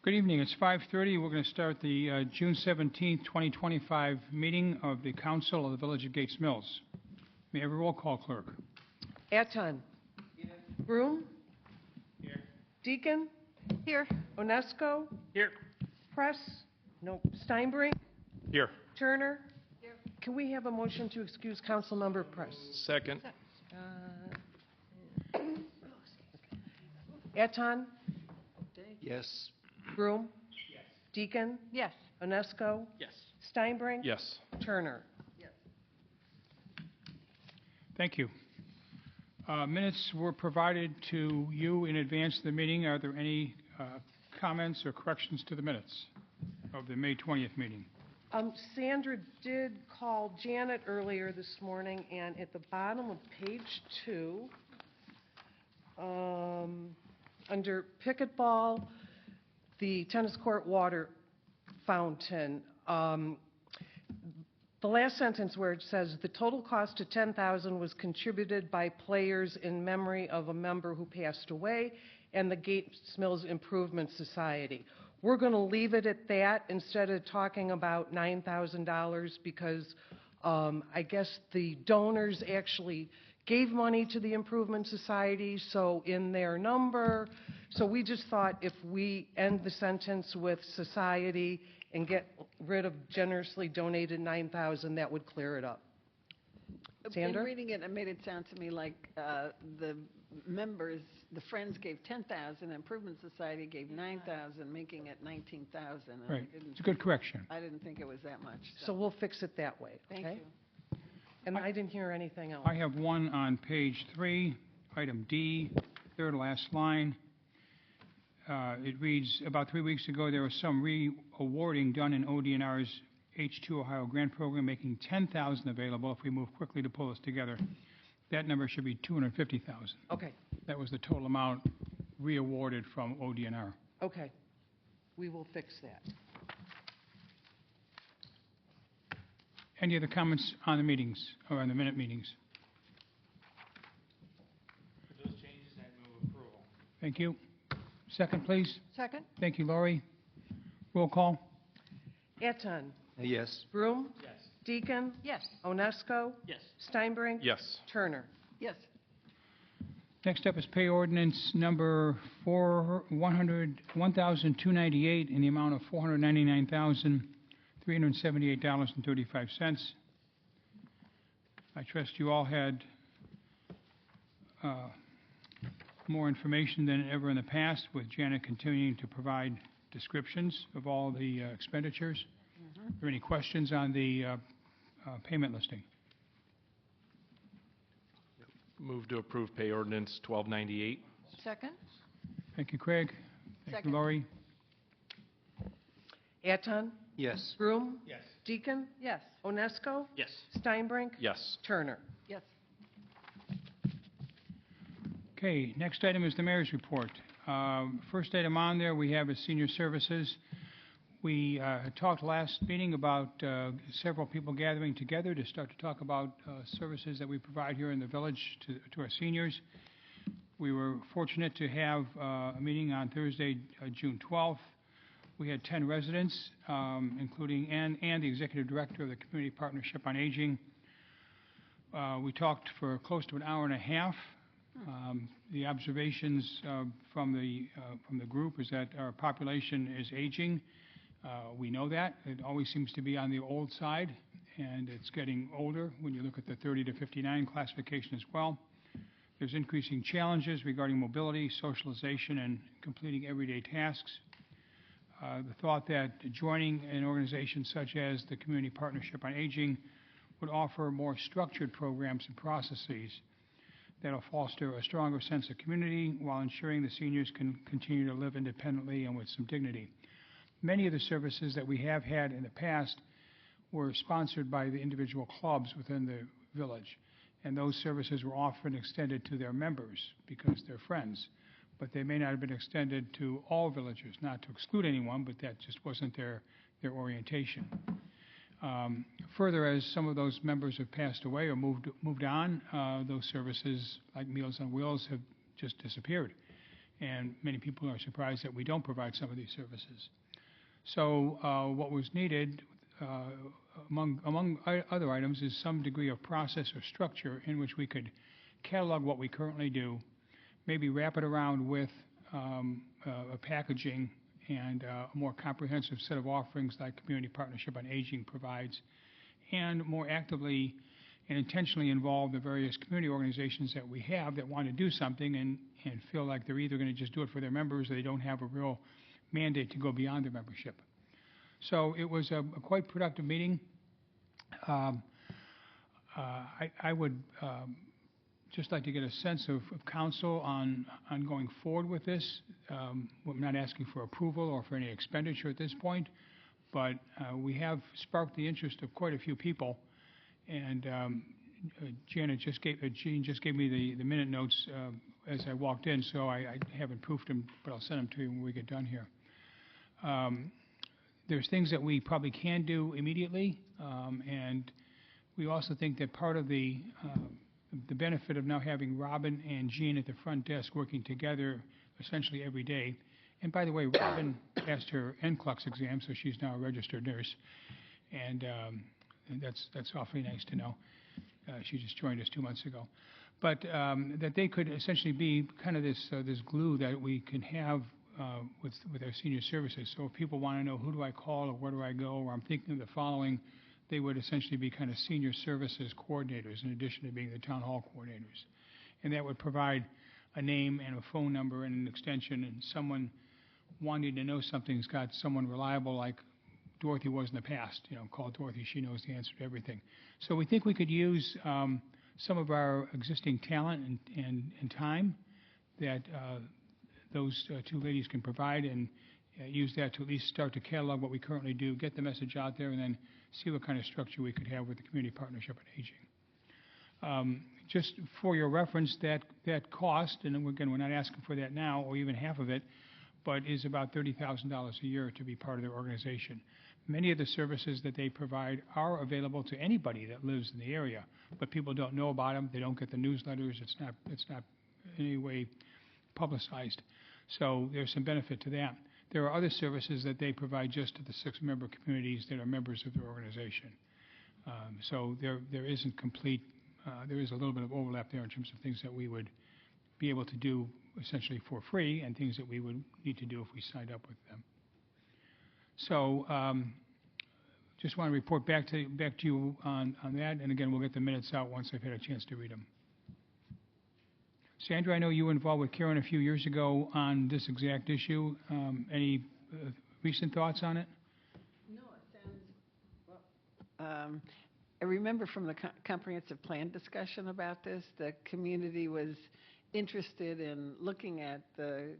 Good evening. It's 5:30. We're going to start the June 17th, 2025 meeting of the Council of the Village of Gates Mills. May I have a roll call, clerk? Aton. Broom. Here. Deacon. Here. Onesco. Here. Press. No. Steinbrink. Here. Turner. Here. Can we have a motion to excuse Councilmember Press? Second. Aton. Yes. Broom. Yes. Deacon. Yes. Onesco. Yes. Steinbrink. Yes. Turner. Thank you. Minutes were provided to you in advance of the meeting. Are there any comments or corrections to the minutes of the May 20th meeting? Sandra did call Janet earlier this morning, and at the bottom of page 2, under pickleball, the tennis court water fountain, the last sentence where it says the total cost of $10,000 was contributed by players in memory of a member who passed away and the Gates Mills Improvement Society. We're going to leave it at that instead of talking about $9,000 because I guess the donors actually gave money to the Improvement Society, so in their number. So we just thought if we end the sentence with society and get rid of generously donated $9,000, that would clear it up. Sandra? In reading it, it made it sound to me like the members, the Friends gave $10,000, Improvement Society gave $9,000, making it $19,000. Right. It's a good correction. I didn't think it was that much. So we'll fix it that way, okay? Thank you. And I didn't hear anything else. I have one on page 3, item D, third last line. It reads, about 3 weeks ago, there was some re-awarding done in ODNR's H2 Ohio grant program, making $10,000 available if we move quickly to pull this together. That number should be $250,000. Okay, That was the total amount re-awarded from ODNR. okay. We will fix that. Any other comments on the meetings, or on the minute meetings? With those changes, I move approval. Thank you. Second, please. Second? Thank you, Laurie. Roll call. Aton. Yes. Broom. Yes. Deacon. Yes. Onesco. Yes. Steinbrink. Yes. Turner. Yes. Next up is pay ordinance number 1,298 in the amount of $499,378.35. I trust you all had more information than ever in the past, with Janet continuing to provide descriptions of all the expenditures. Are there any questions on the payment listing? Move to approve pay ordinance 1298. Second? Thank you, Craig. Thank Second. you, Laurie. Aton. Yes. Broom. Yes. Deacon. Yes. Onesco. Yes. Steinbrink. Yes. Turner. Yes. Okay, next item is the mayor's report. First item on there we have is senior services. We talked last meeting about several people gathering together to start to talk about services that we provide here in the village to our seniors. We were fortunate to have a meeting on Thursday, June 12th. We had 10 residents, including and the executive director of the Community Partnership on Aging. We talked for close to an hour and a half. The observations from the group is that our population is aging. We know that. It always seems to be on the old side, and it's getting older when you look at the 30 to 59 classification as well. There's increasing challenges regarding mobility, socialization, and completing everyday tasks. The thought that joining an organization such as the Community Partnership on Aging would offer more structured programs and processes that will foster a stronger sense of community while ensuring the seniors can continue to live independently and with some dignity. Many of the services that we have had in the past were sponsored by the individual clubs within the village, and those services were often extended to their members because they're friends, but they may not have been extended to all villagers, not to exclude anyone, but that just wasn't their orientation. Further, as some of those members have passed away or moved on, those services like Meals on Wheels have just disappeared. and many people are surprised that we don't provide some of these services. So what was needed, among other items, is some degree of process or structure in which we could catalog what we currently do, maybe wrap it around with a packaging and a more comprehensive set of offerings like Community Partnership on Aging provides, and more actively and intentionally involve the various community organizations that we have that want to do something and feel like they're either going to just do it for their members or they don't have a real mandate to go beyond their membership. So it was a quite productive meeting. I would just like to get a sense of council on going forward with this. We're not asking for approval or for any expenditure at this point, but we have sparked the interest of quite a few people. And Jean just gave me the minute notes as I walked in, so I haven't proofed them, but I'll send them to you when we get done here. There's things that we probably can do immediately, and we also think that part of the benefit of now having Robin and Jean at the front desk working together essentially every day. And by the way, Robin passed her NCLEX exam, so she's now a registered nurse, and that's awfully nice to know. She just joined us 2 months ago. But that they could essentially be kind of this glue that we can have with our senior services. So if people want to know who do I call or where do I go, or I'm thinking of the following, they would essentially be kind of senior services coordinators in addition to being the town hall coordinators. And that would provide a name and a phone number and an extension, and someone wanting to know something's got someone reliable like Dorothy was in the past. Call Dorothy, she knows the answer to everything. So we think we could use some of our existing talent and time that those two ladies can provide, and use that to at least start to catalog what we currently do, get the message out there, and then see what kind of structure we could have with the Community Partnership on Aging. Just for your reference, that cost, and again, we're not asking for that now or even half of it, but is about $30,000 a year to be part of their organization. Many of the services that they provide are available to anybody that lives in the area, but people don't know about them. They don't get the newsletters. It's not in any way publicized. So there's some benefit to that. There are other services that they provide just to the 6-member communities that are members of their organization. So there isn't complete, there is a little bit of overlap there in terms of things that we would be able to do essentially for free and things that we would need to do if we signed up with them. So just want to report back to you on that, and again, we'll get the minutes out once I've had a chance to read them. Sandra, I know you were involved with Karen a few years ago on this exact issue. Any recent thoughts on it? No, it sounds, well, I remember from the comprehensive plan discussion about this, the community was interested in looking at the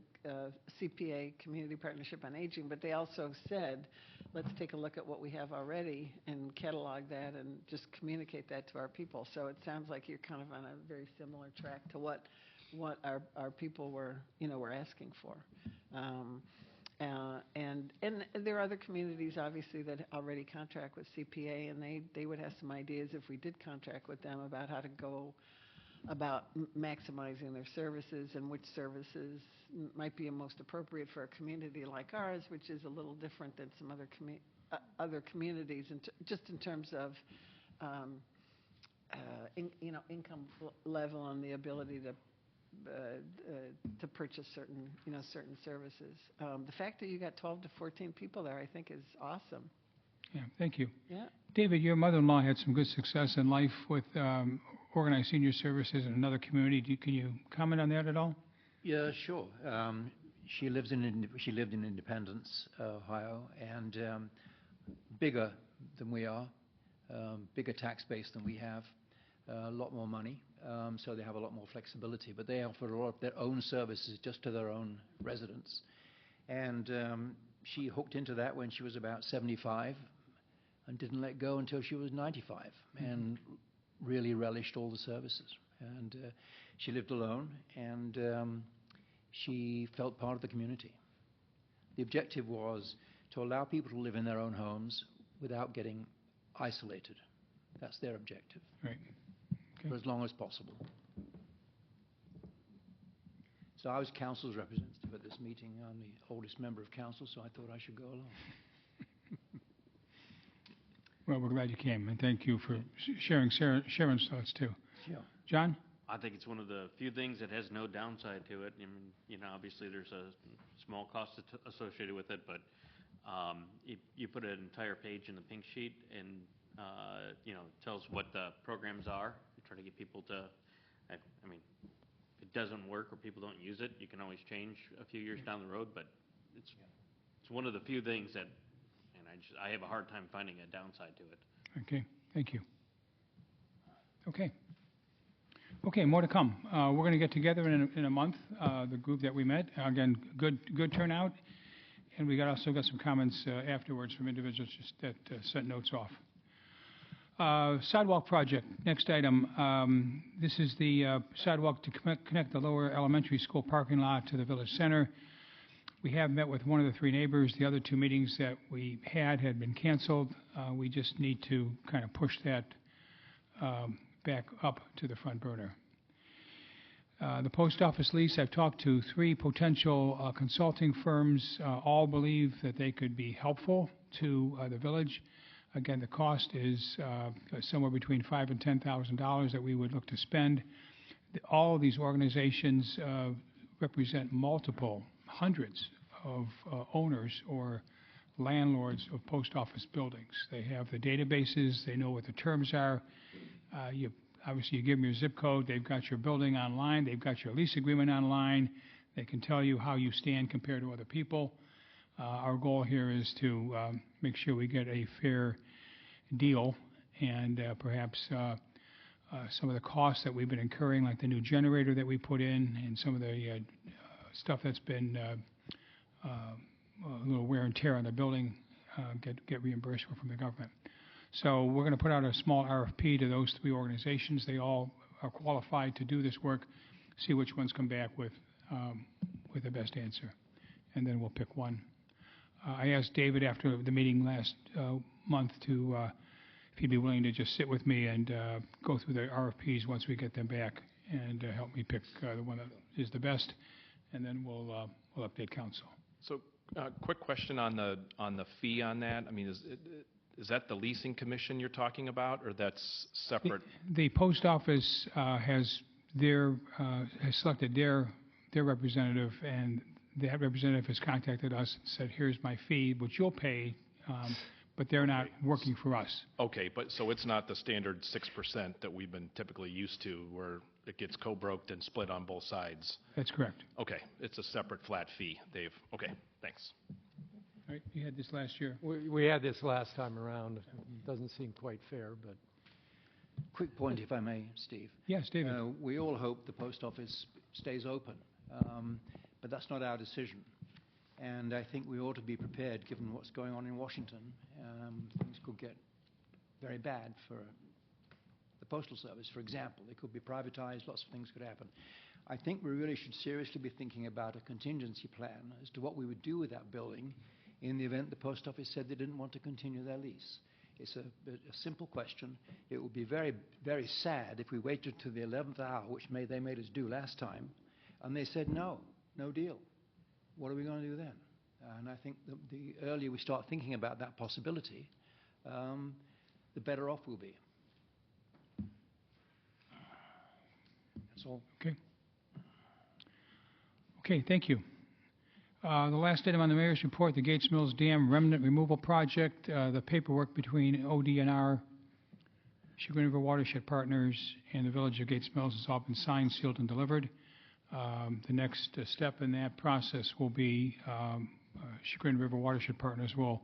CPA, Community Partnership on Aging, but they also said, let's take a look at what we have already and catalog that and just communicate that to our people. So it sounds like you're kind of on a very similar track to what our people were asking for. And there are other communities, obviously, that already contract with CPA, and they would have some ideas if we did contract with them about how to go about maximizing their services and which services might be most appropriate for a community like ours, which is a little different than some other communities, and just in terms of income level and the ability to purchase certain services. The fact that you got 12 to 14 people there, I think, is awesome. Yeah, thank you. Yeah. David, your mother-in-law had some good success in life with organized senior services in another community. Can you comment on that at all? Yeah, sure. She lived in Independence, Ohio, and bigger than we are, bigger tax base than we have, a lot more money, so they have a lot more flexibility. But they offer a lot of their own services just to their own residents. And she hooked into that when she was about 75 and didn't let go until she was 95, and really relished all the services. And she lived alone, and she felt part of the community. The objective was to allow people to live in their own homes without getting isolated. That's their objective. Right. Okay. For as long as possible. So I was council's representative at this meeting. I'm the oldest member of council, so I thought I should go along. Well, we're glad you came, and thank you for sharing Sharon's thoughts, too. Sure. John? I think it's one of the few things that has no downside to it. I mean, obviously there's a small cost associated with it, but you put an entire page in the pink sheet and, tells what the programs are. You try to get people to, I mean, if it doesn't work or people don't use it, you can always change a few years down the road, but it's one of the few things that, and I have a hard time finding a downside to it. Okay, thank you. Okay, more to come. We're going to get together in a month, the group that we met. Again, good turnout, and we also got some comments afterwards from individuals just that sent notes off. Sidewalk project, next item. This is the sidewalk to connect the lower elementary school parking lot to the village center. We have met with one of the three neighbors. The other two meetings that we had been canceled. We just need to kind of push that back up to the front burner. The post office lease, I've talked to three potential consulting firms. All believe that they could be helpful to the village. Again, the cost is somewhere between $5,000 and $10,000 that we would look to spend. All of these organizations represent multiple hundreds of owners or landlords of post office buildings. They have the databases. They know what the terms are. Obviously, you give them your zip code. They've got your building online. They've got your lease agreement online. They can tell you how you stand compared to other people. Our goal here is to make sure we get a fair deal, and perhaps some of the costs that we've been incurring, like the new generator that we put in, and some of the stuff that's been a little wear and tear on the building, get reimbursed from the government. So we're going to put out a small RFP to those three organizations. They all are qualified to do this work. See which ones come back with the best answer, and then we'll pick one. I asked David after the meeting last month to if he'd be willing to just sit with me and go through the RFPs once we get them back and help me pick the one that is the best, and then we'll update council. So, quick question on the fee on that. I mean, is that the leasing commission you're talking about, or that's separate? The post office has selected their representative, and that representative has contacted us and said, "Here's my fee, which you'll pay," but they're not working for us. Okay, but so it's not the standard 6% that we've been typically used to, where it gets co-broked and split on both sides. That's correct. Okay, it's a separate flat fee, Dave. Okay, thanks. All right, you had this last year. We had this last time around. It doesn't seem quite fair, but Quick point, if I may, Steve. Yes, David. We all hope the post office stays open, but that's not our decision. And I think we ought to be prepared, given what's going on in Washington. Things could get very bad for the Postal Service, for example. It could be privatized, lots of things could happen. I think we really should seriously be thinking about a contingency plan as to what we would do with that building in the event the post office said they didn't want to continue their lease. It's a simple question. It would be very, very sad if we waited to the 11th hour, which they made us do last time, and they said, no deal. What are we going to do then? And I think the earlier we start thinking about that possibility, the better off we'll be. That's all. Okay, thank you. The last item on the mayor's report, the Gates Mills Dam Remnant Removal Project, the paperwork between ODNR, Chagrin River Watershed Partners, and the Village of Gates Mills has all been signed, sealed, and delivered. The next step in that process will be Chagrin River Watershed Partners will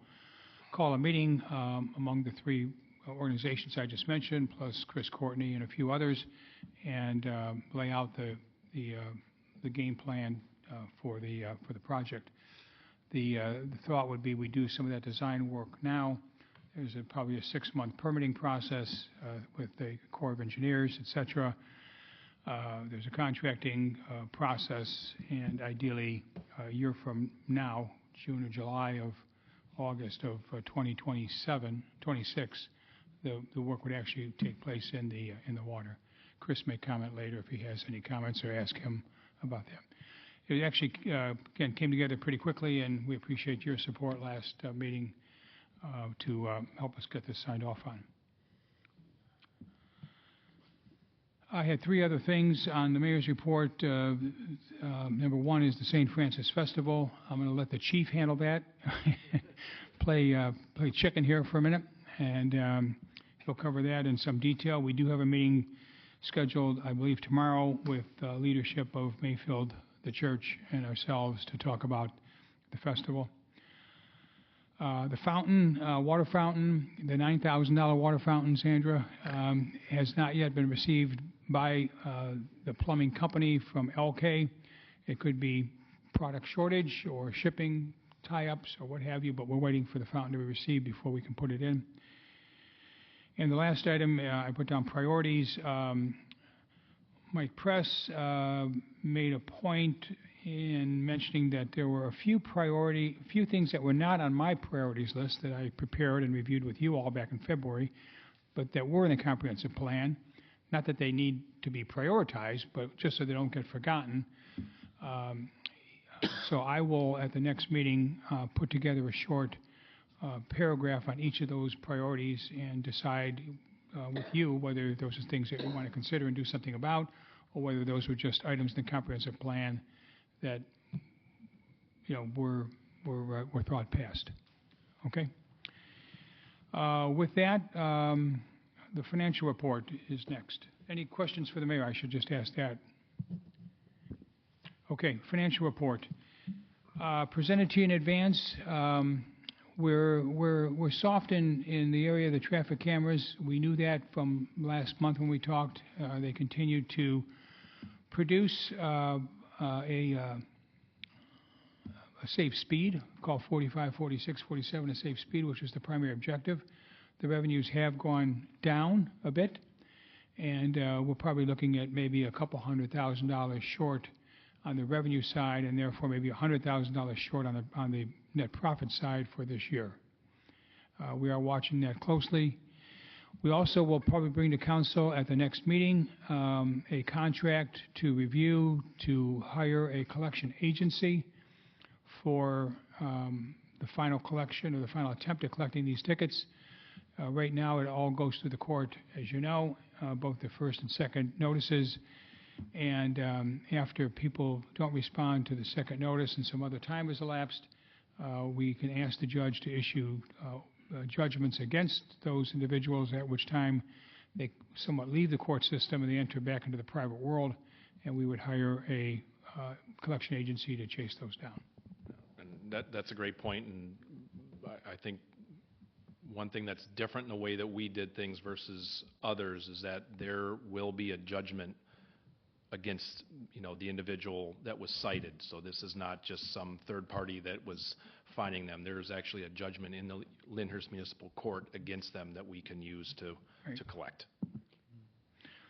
call a meeting among the three organizations I just mentioned, plus Chris Courtney and a few others, and lay out the game plan for the project. The thought would be we do some of that design work now. There's probably a 6-month permitting process with the Corps of Engineers, et cetera. There's a contracting process, and ideally a year from now, June or July of August of 2026, the work would actually take place in the water. Chris may comment later if he has any comments or ask him about that. it actually, again, came together pretty quickly, and we appreciate your support last meeting to help us get this signed off on. I had three other things on the mayor's report. Number one is the St. Francis Festival. I'm going to let the chief handle that. play chicken here for a minute, and he'll cover that in some detail. We do have a meeting scheduled, I believe, tomorrow with leadership of Mayfield, the church, and ourselves to talk about the festival. The fountain, water fountain, the $9,000 water fountain, Sandra, has not yet been received by the plumbing company from LK. It could be product shortage or shipping tie-ups or what have you, but we're waiting for the fountain to be received before we can put it in. And the last item, I put down priorities. Mike Press made a point in mentioning that there were a few things that were not on my priorities list that I prepared and reviewed with you all back in February, but that were in the comprehensive plan. Not that they need to be prioritized, but just so they don't get forgotten. So I will, at the next meeting, put together a short paragraph on each of those priorities and decide with you whether those are things that you want to consider and do something about, or whether those were just items in the comprehensive plan that were thought past. Okay. With that, the financial report is next. Any questions for the mayor? I should just ask that. Okay, financial report. Presented to you in advance. We're soft in the area of the traffic cameras. We knew that from last month when we talked. They continued to produce a safe speed, called 45, 46, 47, a safe speed, which is the primary objective. The revenues have gone down a bit, and we're probably looking at maybe a couple $100,000 short on the revenue side, and therefore maybe $100,000 short on the net profit side for this year. We are watching that closely. We also will probably bring to council at the next meeting a contract to review to hire a collection agency for the final collection or the final attempt at collecting these tickets. Right now, it all goes through the court, as you know, both the first and second notices. And after people don't respond to the second notice and some other time has elapsed, we can ask the judge to issue judgments against those individuals, at which time they somewhat leave the court system and they enter back into the private world, and we would hire a collection agency to chase those down. And that's a great point, and I think one thing that's different in the way that we did things versus others is that there will be a judgment against the individual that was cited. So this is not just some third party that was finding them. There's actually a judgment in the Lyndhurst Municipal Court against them that we can use to collect.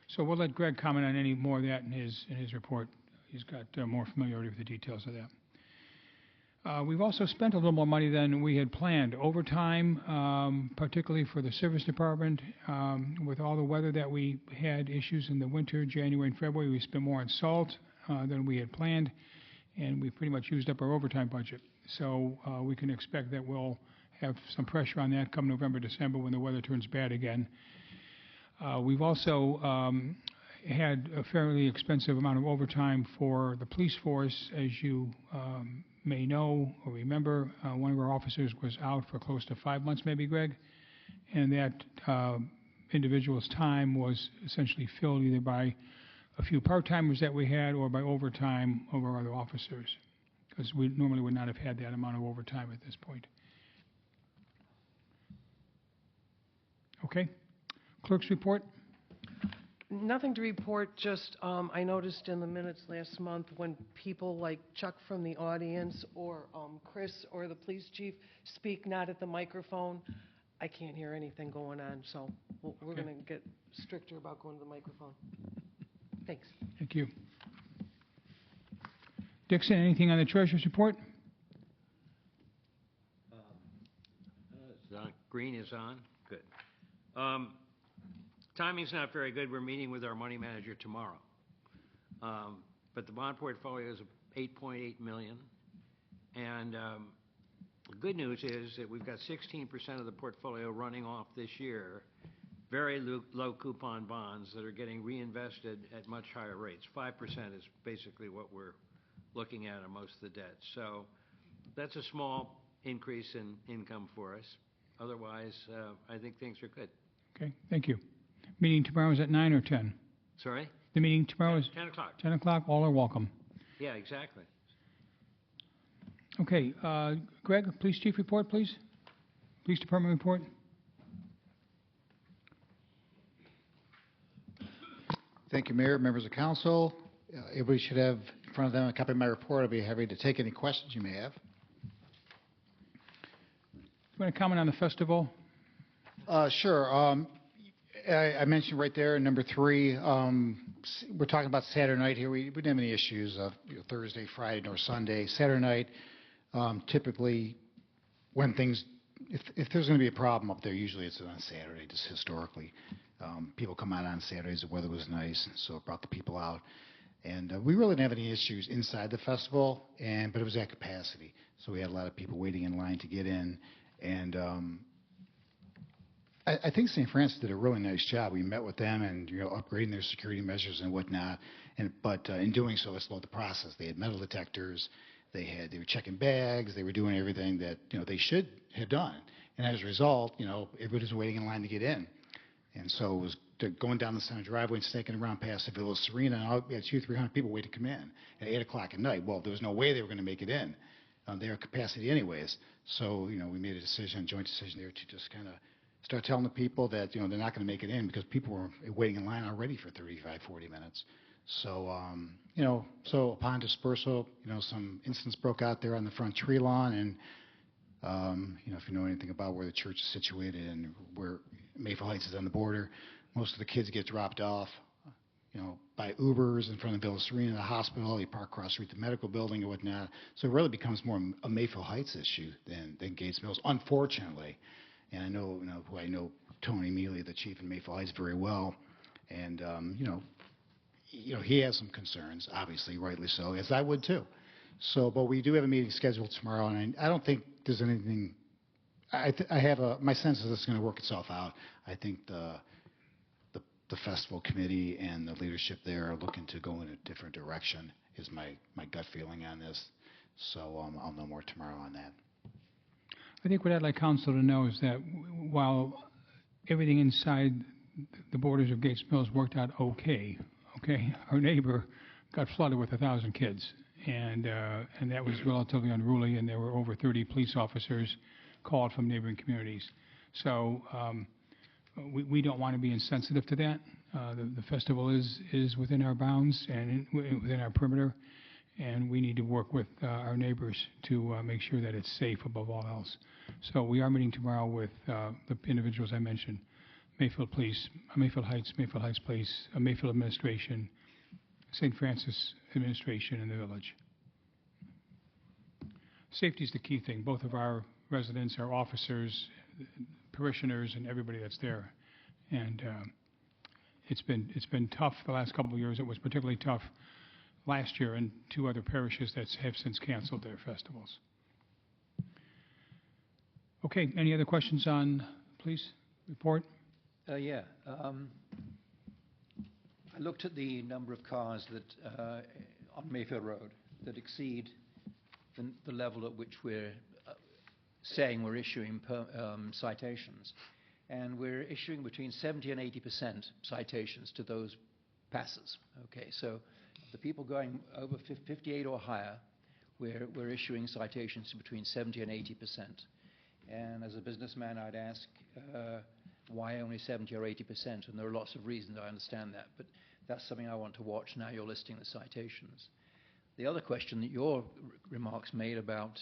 So we'll let Greg comment on any more of that in his report. He's got more familiarity with the details of that. We've also spent a little more money than we had planned. Overtime, particularly for the service department, with all the weather that we had issues in the winter, January and February, we spent more on salt than we had planned, and we pretty much used up our overtime budget. So we can expect that we'll have some pressure on that come November, December when the weather turns bad again. We've also had a fairly expensive amount of overtime for the police force. As you may know or remember, one of our officers was out for close to 5 months, maybe, Greg, and that individual's time was essentially filled either by a few part-timers that we had or by overtime of our other officers, because we normally would not have had that amount of overtime at this point. Okay. Clerk's report. Nothing to report, just I noticed in the minutes last month when people like Chuck from the audience or Chris or the police chief speak not at the microphone, I can't hear anything going on, so we're going to get stricter about going to the microphone. Thanks. Thank you. Dixon, anything on the treasurer's report? Green is on? Good. Timing's not very good. We're meeting with our money manager tomorrow. But the bond portfolio $8.8 million. And the good news is that we've got 16% of the portfolio running off this year, very low coupon bonds that are getting reinvested at much higher rates. 5% is basically what we're looking at on most of the debt. So that's a small increase in income for us. Otherwise, I think things are good. Okay, thank you. Meeting tomorrow is at 9 or 10? Sorry? The meeting tomorrow is 10 o'clock. 10 o'clock. All are welcome. Yeah, exactly. Okay, Greg, Police Chief report, please. Police Department report. Thank you, Mayor, members of council. Everybody should have in front of them a copy of my report. I'll be happy to take any questions you may have. You want to comment on the festival? Sure. I mentioned right there, number 3, we're talking about Saturday night here. We didn't have any issues of Thursday, Friday, nor Sunday. Saturday night, typically, when things, if there's going to be a problem up there, usually it's on Saturday, just historically. People come out on Saturdays, the weather was nice, so it brought the people out. And we really didn't have any issues inside the festival, but it was at capacity. So we had a lot of people waiting in line to get in. And I think St. Francis did a really nice job. We met with them and upgrading their security measures and whatnot. But in doing so, it slowed the process. They had metal detectors. They were checking bags. They were doing everything that they should have done. And as a result, everybody was waiting in line to get in. And so it was going down the center driveway and snaking around past the Villa Serena, and we had 200-300 people waiting to come in at 8 o'clock at night. Well, there was no way they were going to make it in. They were capacity anyways. So, we made a joint decision there to just kind of start telling the people that, they're not going to make it in because people were waiting in line already for 35, 40 minutes. So, so upon dispersal, some incidents broke out there on the front tree lawn, and, if you know anything about where the church is situated and where Mayfield Heights is on the border, most of the kids get dropped off, by Ubers in front of Villa Serena, the hospital. They park across the street, the medical building and whatnot. So it really becomes more a Mayfield Heights issue than Gates Mills, unfortunately. And I know Tony Mealy, the chief in Mayfield Heights, very well. And, he has some concerns, obviously, rightly so, as I would too. So, but we do have a meeting scheduled tomorrow, and I don't think there's anything. My sense is it's going to work itself out. I think the festival committee and the leadership there are looking to go in a different direction, is my gut feeling on this. So I'll know more tomorrow on that. I think what I'd like council to know is that while everything inside the borders of Gates Mills worked out okay, our neighbor got flooded with 1,000 kids, and that was relatively unruly, and there were over 30 police officers called from neighboring communities. So we don't want to be insensitive to that. The festival is within our bounds and within our perimeter, and we need to work with our neighbors to make sure that it's safe above all else. So we are meeting tomorrow with the individuals I mentioned: Mayfield Police, Mayfield Heights Police, Mayfield Administration, St. Francis Administration, and the village. Safety is the key thing. Both of our residents, our officers, parishioners, and everybody that's there. And it's been tough the last couple of years. It was particularly tough last year in 2 other parishes that have since canceled their festivals. Okay, any other questions on police report? Yeah. I looked at the number of cars that on Mayfield Road that exceed the level at which we're saying we're issuing citations. And we're issuing between 70 and 80% citations to those passers. Okay, so the people going over 58 or higher, we're issuing citations to between 70 and 80%. And as a businessman, I'd ask, why only 70 or 80%? And there are lots of reasons, I understand that, but that's something I want to watch now you're listing the citations. The other question that your remarks made about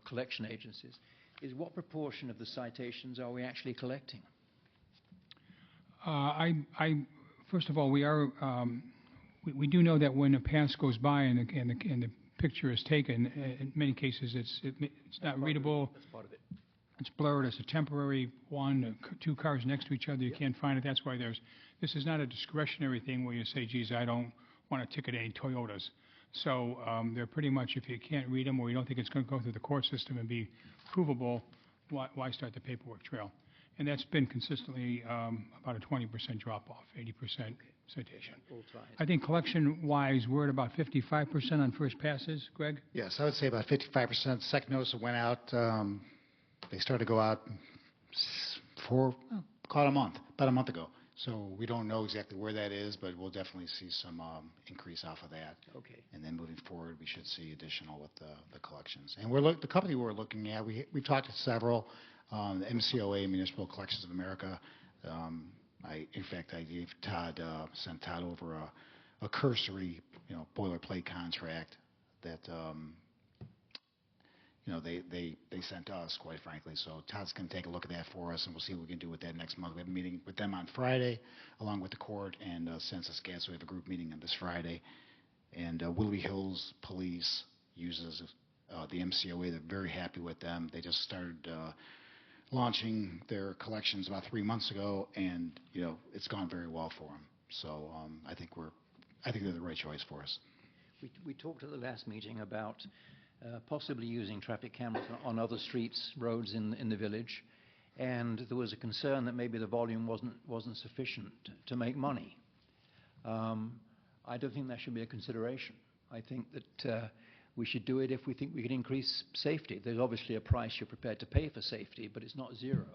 collection agencies is what proportion of the citations are we actually collecting? First of all, we do know that when a pass goes by and the picture is taken, in many cases it's not readable. That's part of it. It's blurred. It's a temporary one, 2 cars next to each other. You can't find it. That's why this is not a discretionary thing where you say, geez, I don't want to ticket any Toyotas. So they're pretty much, if you can't read them or you don't think it's going to go through the court system and be provable, why start the paperwork trail? And that's been consistently about a 20% drop-off, 80% citation. All tied. I think collection-wise, we're at about 55% on first passes, Greg? Yes, I would say about 55%. Second notice went out, they started to go out about a month ago. So we don't know exactly where that is, but we'll definitely see some increase off of that. Okay. And then moving forward, we should see additional with the collections. And the company we're looking at, we've talked to several, the MCOA, Municipal Collections of America. In fact, I gave sent Todd over a cursory, boilerplate contract that, they sent us, quite frankly. So Todd's going to take a look at that for us, and we'll see what we can do with that next month. We have a meeting with them on Friday, along with the court and Census Gas. We have a group meeting on this Friday. And Willoughby Hills Police uses the MCOA. They're very happy with them. They just started launching their collections about 3 months ago, and it's gone very well for them. So I think they're the right choice for us. We talked at the last meeting about possibly using traffic cameras on other streets, roads in the village, and there was a concern that maybe the volume wasn't sufficient to make money. I don't think that should be a consideration. I think that we should do it if we think we can increase safety. There's obviously a price you're prepared to pay for safety, but it's not zero.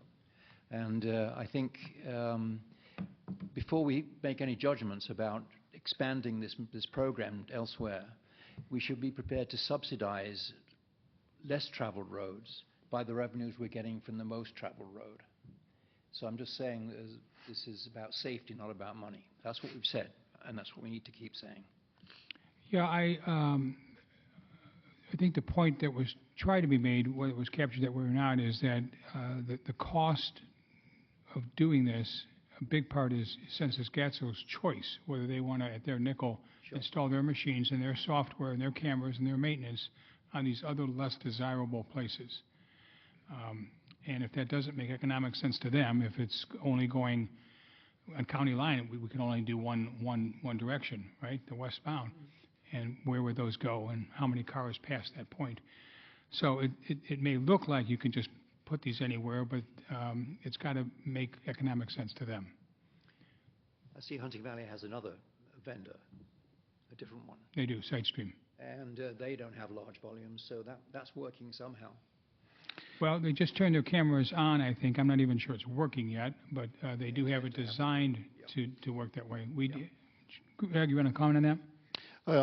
And I think before we make any judgments about expanding this program elsewhere, we should be prepared to subsidize less traveled roads by the revenues we're getting from the most traveled road. So I'm just saying this is about safety, not about money. That's what we've said, and that's what we need to keep saying. Yeah, I think the point that was tried to be made, what was captured that we're not, is that the cost of doing this, a big part is Census Gatso's choice, whether they want to, at their nickel, install their machines and their software and their cameras and their maintenance on these other less desirable places. And if that doesn't make economic sense to them, if it's only going on county line, we can only do one direction, right, the westbound. And where would those go and how many cars pass that point? So it may look like you can just put these anywhere, but it's got to make economic sense to them. I see Hunting Valley has another vendor, a different one. They do, SiteStream. And they don't have large volumes, so that's working somehow. Well, they just turned their cameras on, I think. I'm not even sure it's working yet, but they do have it designed to work that way. Greg, you want to comment on that? I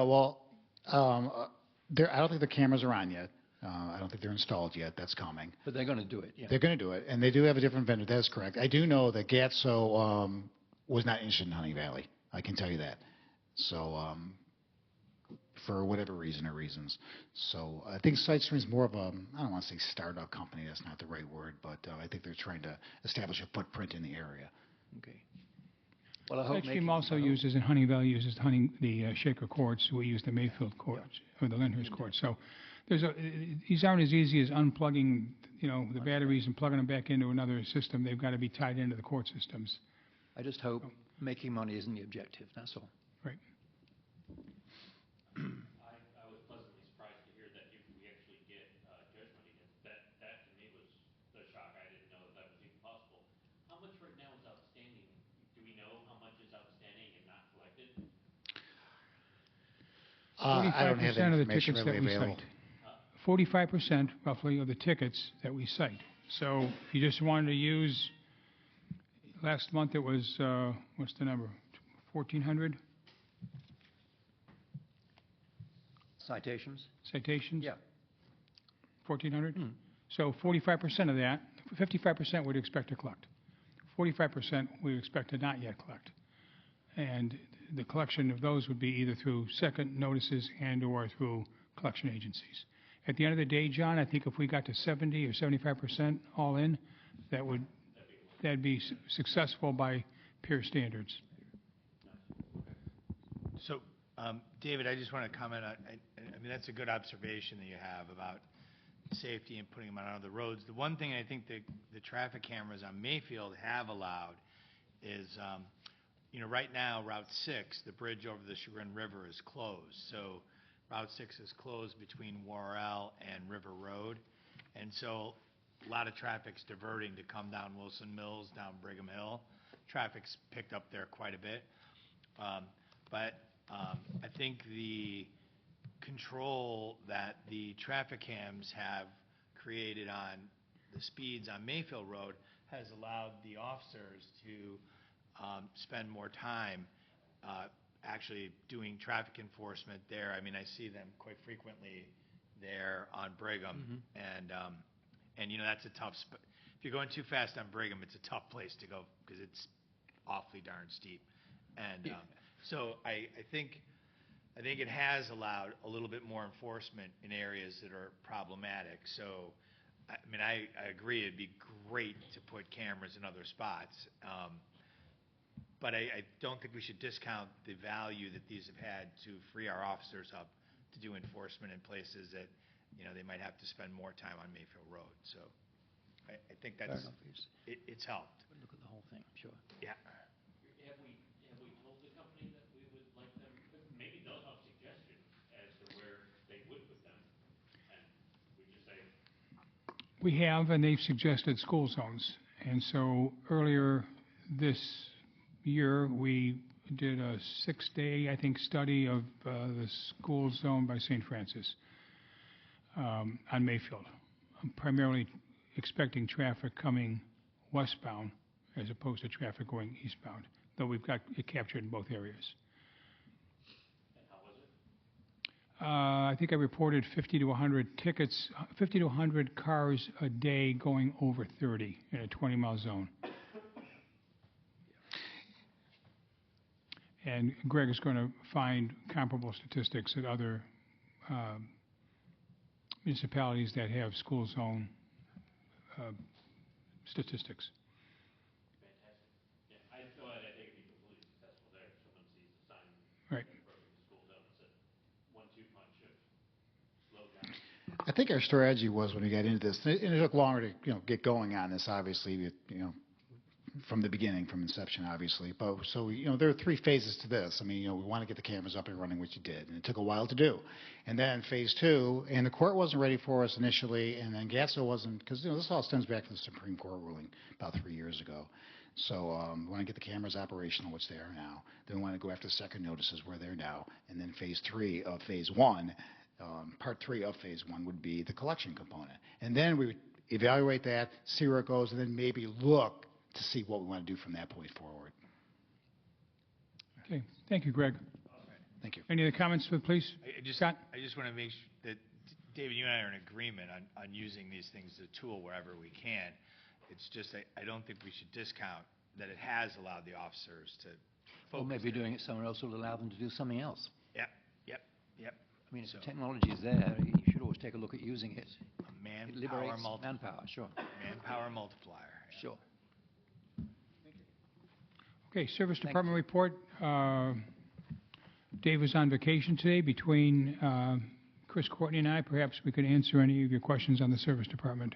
don't think the cameras are on yet. I don't think they're installed yet. That's coming. But they're going to do it, yeah. They're going to do it, and they do have a different vendor. That is correct. I do know that Gatso was not interested in Hunting Valley. I can tell you that. So, for whatever reason or reasons. So, I think SiteStream is more of a, I don't want to say startup company. That's not the right word, but I think they're trying to establish a footprint in the area. Okay. Well, I hope SiteStream also uses, in Hunting Valley, uses the Shaker courts. We use the Mayfield courts, or the Lyndhurst courts. So, these aren't as easy as unplugging, the batteries and plugging them back into another system. They've got to be tied into the court systems. I just hope making money isn't the objective, that's all. Right. I was pleasantly surprised to hear that we actually get judgment against that. That to me was the shock. I didn't know that was even possible. How much right now is outstanding? Do we know how much is outstanding and not collected? I don't have that 45% of the information tickets readily that we available. cite. 45% roughly of the tickets that we cite. So if you just wanted to use, last month it was, what's the number? 1,400 Citations? citations? Yeah. 1,400? So 45% of that, 55% we'd expect to collect. 45% we expect to not yet collect. And the collection of those would be either through second notices and or through collection agencies. At the end of the day, John, I think if we got to 70 or 75% all in, that'd be successful by peer standards. So, David, I just want to comment on, I mean, that's a good observation that you have about safety and putting them on other roads. The one thing I think the traffic cameras on Mayfield have allowed is, right now, Route 6, the bridge over the Chagrin River is closed. So Route 6 is closed between Worrell and River Road. And so a lot of traffic's diverting to come down Wilson Mills, down Brigham Hill. Traffic's picked up there quite a bit. I think the control that the traffic cams have created on the speeds on Mayfield Road has allowed the officers to spend more time actually doing traffic enforcement there. I mean, I see them quite frequently there on Brigham, and you know, that's a tough. If you're going too fast on Brigham, it's a tough place to go because it's awfully darn steep. And so I think it has allowed a little bit more enforcement in areas that are problematic. So, I mean, I agree it'd be great to put cameras in other spots. But I don't think we should discount the value that these have had to free our officers up to do enforcement in places that, you know, they might have to spend more time on Mayfield Road. So I think that's, it's helped. Look at the whole thing, sure. Yeah. Have we told the company that we would like them, maybe they'll have suggestions as to where they would put them, and we just say. We have, and they've suggested school zones. And so earlier this year, we did a 6-day, I think, study of the school zone by St. Francis on Mayfield. I'm primarily expecting traffic coming westbound as opposed to traffic going eastbound, though we've got it captured in both areas. And how was it? I think I reported 50 to 100 tickets, 50 to 100 cars a day going over 30 in a 20-mile zone. And Greg is going to find comparable statistics at other municipalities that have school zone statistics. Fantastic. Yeah, I think it'd be completely successful there. If someone sees the sign Right. approaching the school zone, it's a 1-2 punch of slow down. I think our strategy was when we got into this, and it took longer to get going on this. Obviously, from the beginning, from inception, obviously. But so there are 3 phases to this. I mean, we want to get the cameras up and running, which you did, and it took a while to do. And then phase 2, and the court wasn't ready for us initially, and then GATSO wasn't, because this all stems back to the Supreme Court ruling about 3 years ago. So we want to get the cameras operational, which they are now. Then we want to go after second notices, where they're now, and then phase 3 of phase 1. Part 3 of phase 1 would be the collection component, and then we would evaluate that, see where it goes, and then maybe look to see what we want to do from that point forward. Okay. Thank you, Greg. Thank you. Any other comments for the police? Scott? I just want to make sure that, David, you and I are in agreement on using these things as a tool wherever we can. It's just I don't think we should discount that it has allowed the officers to focus. Or maybe doing it somewhere else will allow them to do something else. Yep. I mean, if the technology is there, you should always take a look at using it. A It manpower liberates multiplier. manpower, sure. Manpower multiplier. Yeah. Sure. Okay, Service Thank Department report. Dave was on vacation today. Between Chris Courtney and I, perhaps we could answer any of your questions on the Service Department.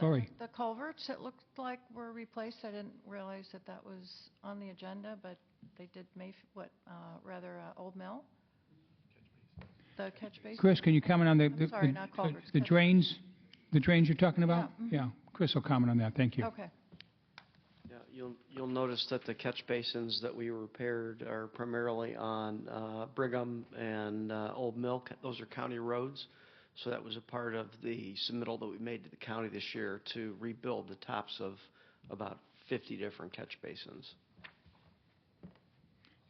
Lori? The culverts, it looked like were replaced. I didn't realize that that was on the agenda, but they did Old Mill? The catch basin? Chris, can you comment on I'm sorry, not culverts, the catch- drains? The drains you're talking about? Yeah, mhm. Yeah, Chris will comment on that. Thank you. Okay. Yeah, you'll notice that the catch basins that we repaired are primarily on Brigham and Old Mill. Those are county roads. So that was a part of the submittal that we made to the county this year to rebuild the tops of about 50 different catch basins.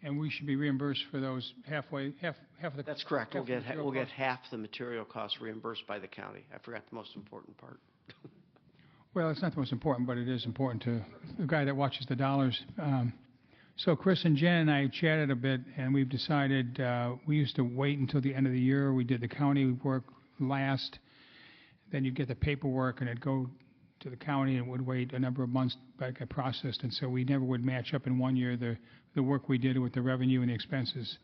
And we should be reimbursed for those half of the. That's correct. half of the material We'll get cost. half the material costs reimbursed by the county. I forgot the most important part. Well, it's not the most important, but it is important to the guy that watches the dollars. So Chris and Jen and I chatted a bit, and we've decided we used to wait until the end of the year. We did the county work last. Then you'd get the paperwork, and it'd go to the county, and it would wait a number of months to get processed. And so we never would match up in one year the work we did with the revenue and the expenses.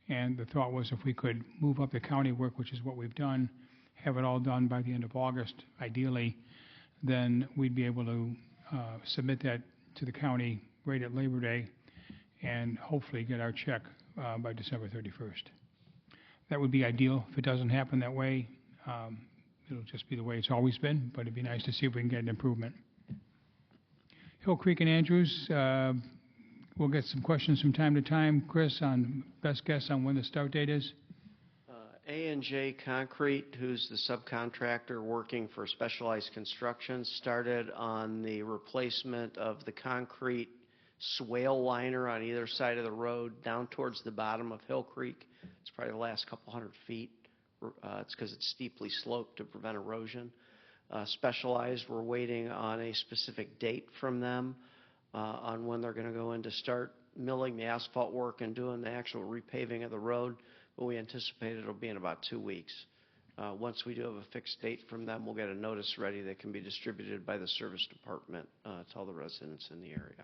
And the thought was if we could move up the county work, which is what we've done, have it all done by the end of August, ideally, then we'd be able to submit that to the county right at Labor Day and hopefully get our check by December 31st. That would be ideal. If it doesn't happen that way, it'll just be the way it's always been, but it'd be nice to see if we can get an improvement. Hill Creek and Andrews, we'll get some questions from time to time. Chris, on best guess on when the start date is? A&J Concrete, who's the subcontractor working for Specialized Construction, started on the replacement of the concrete swale liner on either side of the road down towards the bottom of Hill Creek. It's probably the last couple hundred feet. It's because it's steeply sloped to prevent erosion. Specialized, we're waiting on a specific date from them on when they're going to go in to start milling the asphalt work and doing the actual repaving of the road. But we anticipate it'll be in about 2 weeks. Once we do have a fixed date from them, we'll get a notice ready that can be distributed by the service department to all the residents in the area.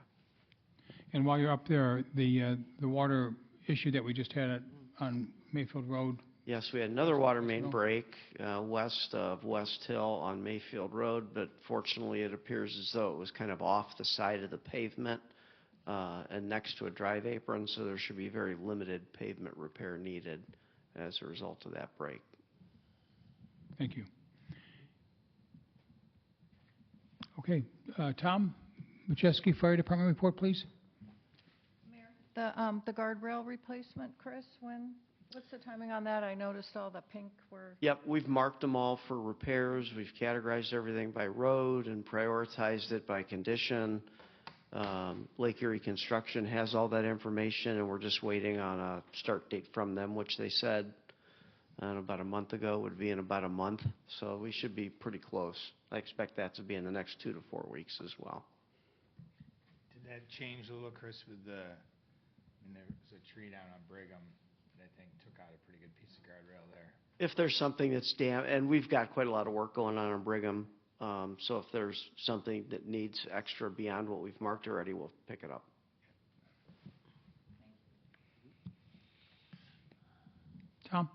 And while you're up there, the water issue that we just had on Mayfield Road. Yes, we had another water main break west of West Hill on Mayfield Road, but fortunately it appears as though it was kind of off the side of the pavement and next to a drive apron, so there should be very limited pavement repair needed as a result of that break. Thank you. Okay, Tom Macheski, Fire Department report, please. The guardrail replacement, Chris, what's the timing on that? I noticed all the pink were... Yep, we've marked them all for repairs. We've categorized everything by road and prioritized it by condition. Lake Erie Construction has all that information, and we're just waiting on a start date from them, which they said about a month ago would be in about a month. So we should be pretty close. I expect that to be in the next 2 to 4 weeks as well. Did that change a little, Chris, with there was a tree down on Brigham that I think took out a pretty good piece of guardrail there? If there's something that's and we've got quite a lot of work going on Brigham, so if there's something that needs extra beyond what we've marked already, we'll pick it up. Tom?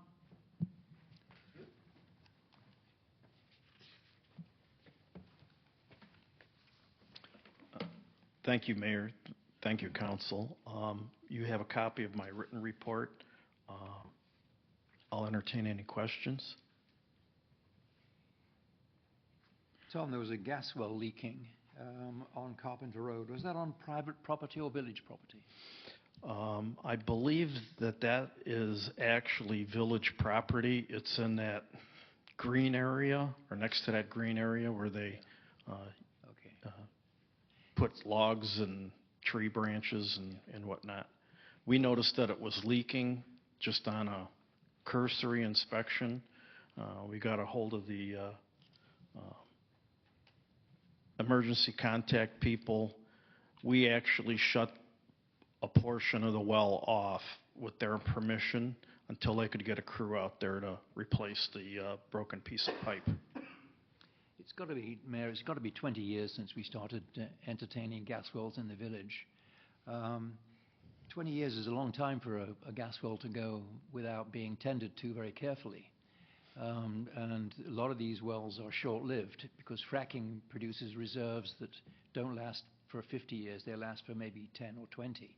Thank you, Mayor. Thank you, Council. You have a copy of my written report. I'll entertain any questions. Tom, there was a gas well leaking on Carpenter Road. Was that on private property or village property? I believe that is actually village property. It's in that green area, or next to that green area where they put logs and tree branches and whatnot. We noticed that it was leaking just on a cursory inspection. We got a hold of the emergency contact people. We actually shut a portion of the well off with their permission until they could get a crew out there to replace the broken piece of pipe. It's got to be, Mayor, it's got to be 20 years since we started entertaining gas wells in the village. 20 years is a long time for a gas well to go without being tended to very carefully. And a lot of these wells are short-lived because fracking produces reserves that don't last for 50 years. They last for maybe 10 or 20.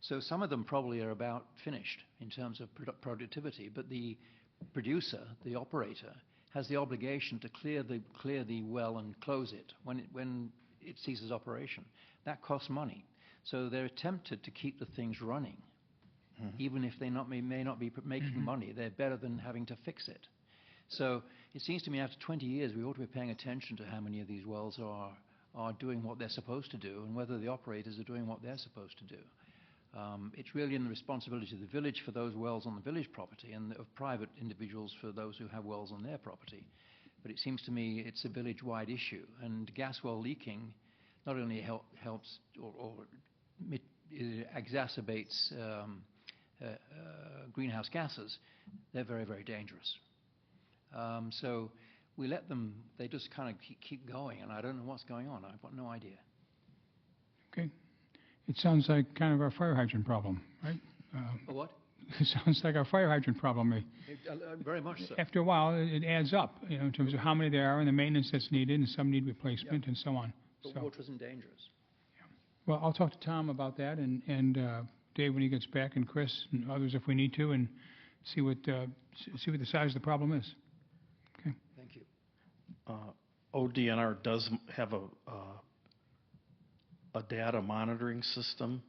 So some of them probably are about finished in terms of productivity, but the producer, the operator, has the obligation to clear the well and close it when it ceases operation. That costs money. So they're tempted to keep the things running. Even if they may not be making money, they're better than having to fix it. So it seems to me after 20 years, we ought to be paying attention to how many of these wells are doing what they're supposed to do and whether the operators are doing what they're supposed to do. It's really in the responsibility of the village for those wells on the village property and of private individuals for those who have wells on their property. But it seems to me it's a village-wide issue, and gas well leaking not only helps or exacerbates greenhouse gases, they're very, very dangerous. So we let them, they just kind of keep going, and I don't know what's going on. I've got no idea. Okay. It sounds like kind of our fire hydrant problem, right? What? It sounds like our fire hydrant problem. Very much so. After a while, it adds up, in terms of how many there are and the maintenance that's needed, and some need replacement and so on. But water isn't dangerous. Yeah. Well, I'll talk to Tom about that and Dave when he gets back, and Chris and others if we need to, and see what the size of the problem is. Okay. Thank you. ODNR does have a data monitoring system,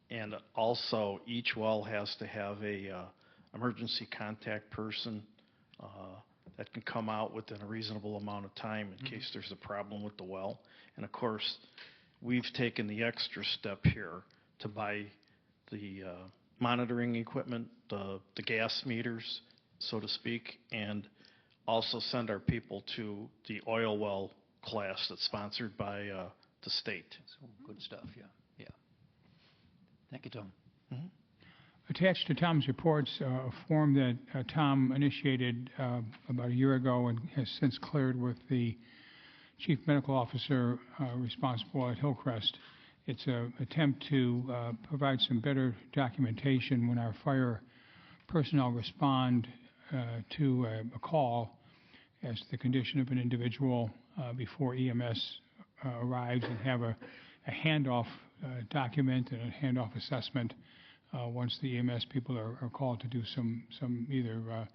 and also each well has to have a emergency contact person that can come out within a reasonable amount of time in case there's a problem with the well. And of course, we've taken the extra step here to buy the monitoring equipment, the gas meters, so to speak, and also send our people to the oil well class that's sponsored by the state. So good stuff, yeah. Thank you, Tom. Attached to Tom's reports, a form that Tom initiated about a year ago and has since cleared with the Chief Medical Officer responsible at Hillcrest. It's an attempt to provide some better documentation when our fire personnel respond to a call as to the condition of an individual before EMS arrives, and have a handoff document and a handoff assessment once the EMS people are called to do some either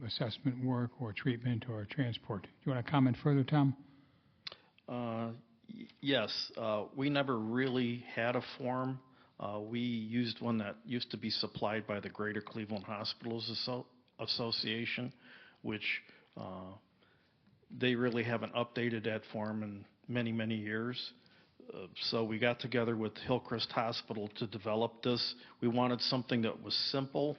assessment work or treatment or transport. Do you want to comment further, Tom? Yes, we never really had a form. We used one that used to be supplied by the Greater Cleveland Hospitals Association, which they really haven't updated that form in many, many years. So we got together with Hillcrest Hospital to develop this. We wanted something that was simple,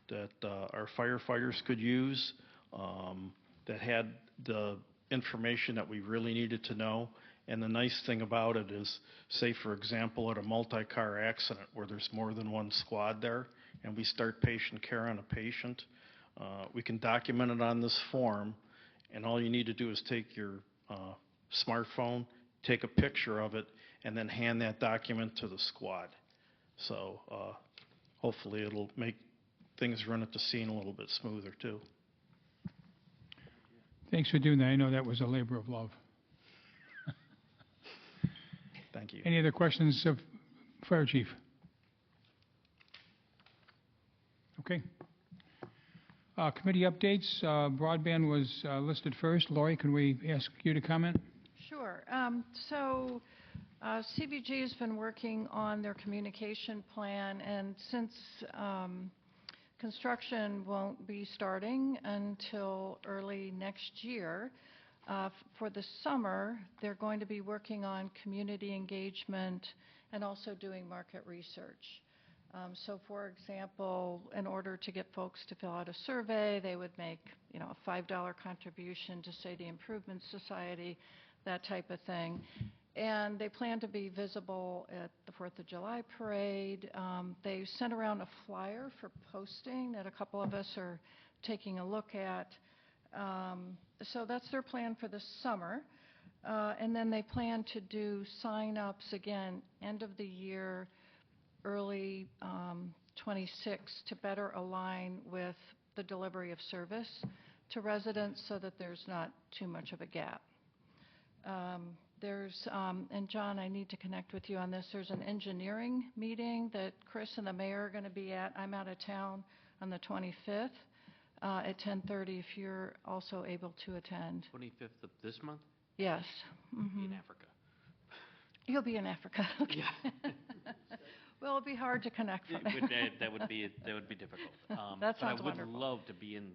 that our firefighters could use, that had the information that we really needed to know. And the nice thing about it is, say for example, at a multi-car accident where there's more than one squad there, and we start patient care on a patient, we can document it on this form, and all you need to do is take your smartphone, take a picture of it, and then hand that document to the squad. So hopefully it'll make things run at the scene a little bit smoother too. Thanks for doing that. I know that was a labor of love. Thank you. Any other questions of Fire Chief? Okay. Committee updates. Broadband was listed first. Lori, can we ask you to comment? Sure. So CVG has been working on their communication plan, and since construction won't be starting until early next year, for the summer, they're going to be working on community engagement and also doing market research. So, for example, in order to get folks to fill out a survey, they would make, a $5 contribution to, say, the Improvement Society, that type of thing. And they plan to be visible at the 4th of July parade. They sent around a flyer for posting that a couple of us are taking a look at. So that's their plan for the summer. And then they plan to do sign-ups again, end of the year, early 26, to better align with the delivery of service to residents so that there's not too much of a gap. And John, I need to connect with you on this. There's an engineering meeting that Chris and the mayor are going to be at. I'm out of town on the 25th at 10:30 if you're also able to attend. 25th of this month? Yes. In Africa. You'll be in Africa. Okay. Yeah. Well, it'll be hard to connect from there. That would be difficult. That sounds but I would wonderful. love to be in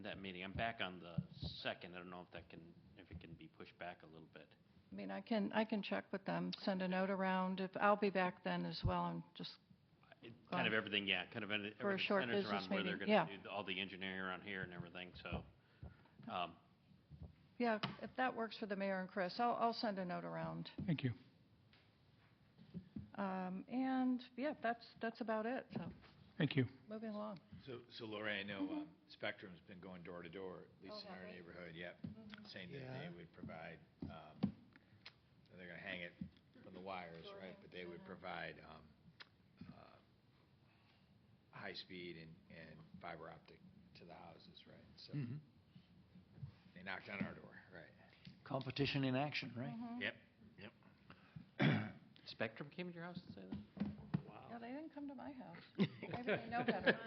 that meeting. I'm back on the 2nd. I don't know if it can be pushed back a little bit. I mean, I can check with them, send a note around. If I'll be back then as well. I'm just Kind of everything, yeah. Kind of for a short centers business around where they're meeting. going to do all the engineering around here and everything. So, yeah, if that works for the mayor and Chris, I'll send a note around. Thank you. And yeah, that's about it. So Thank you. moving along. So Lori, I know Spectrum's been going door to door, at least in our neighborhood, saying that they would provide, they're going to hang it from the wires, right? But they would provide high speed and fiber optic to the houses, right? So they knocked on our door, right? Competition in action, right? Yep. Spectrum came to your house to say that? Yeah, they didn't come to my house. Maybe they know better.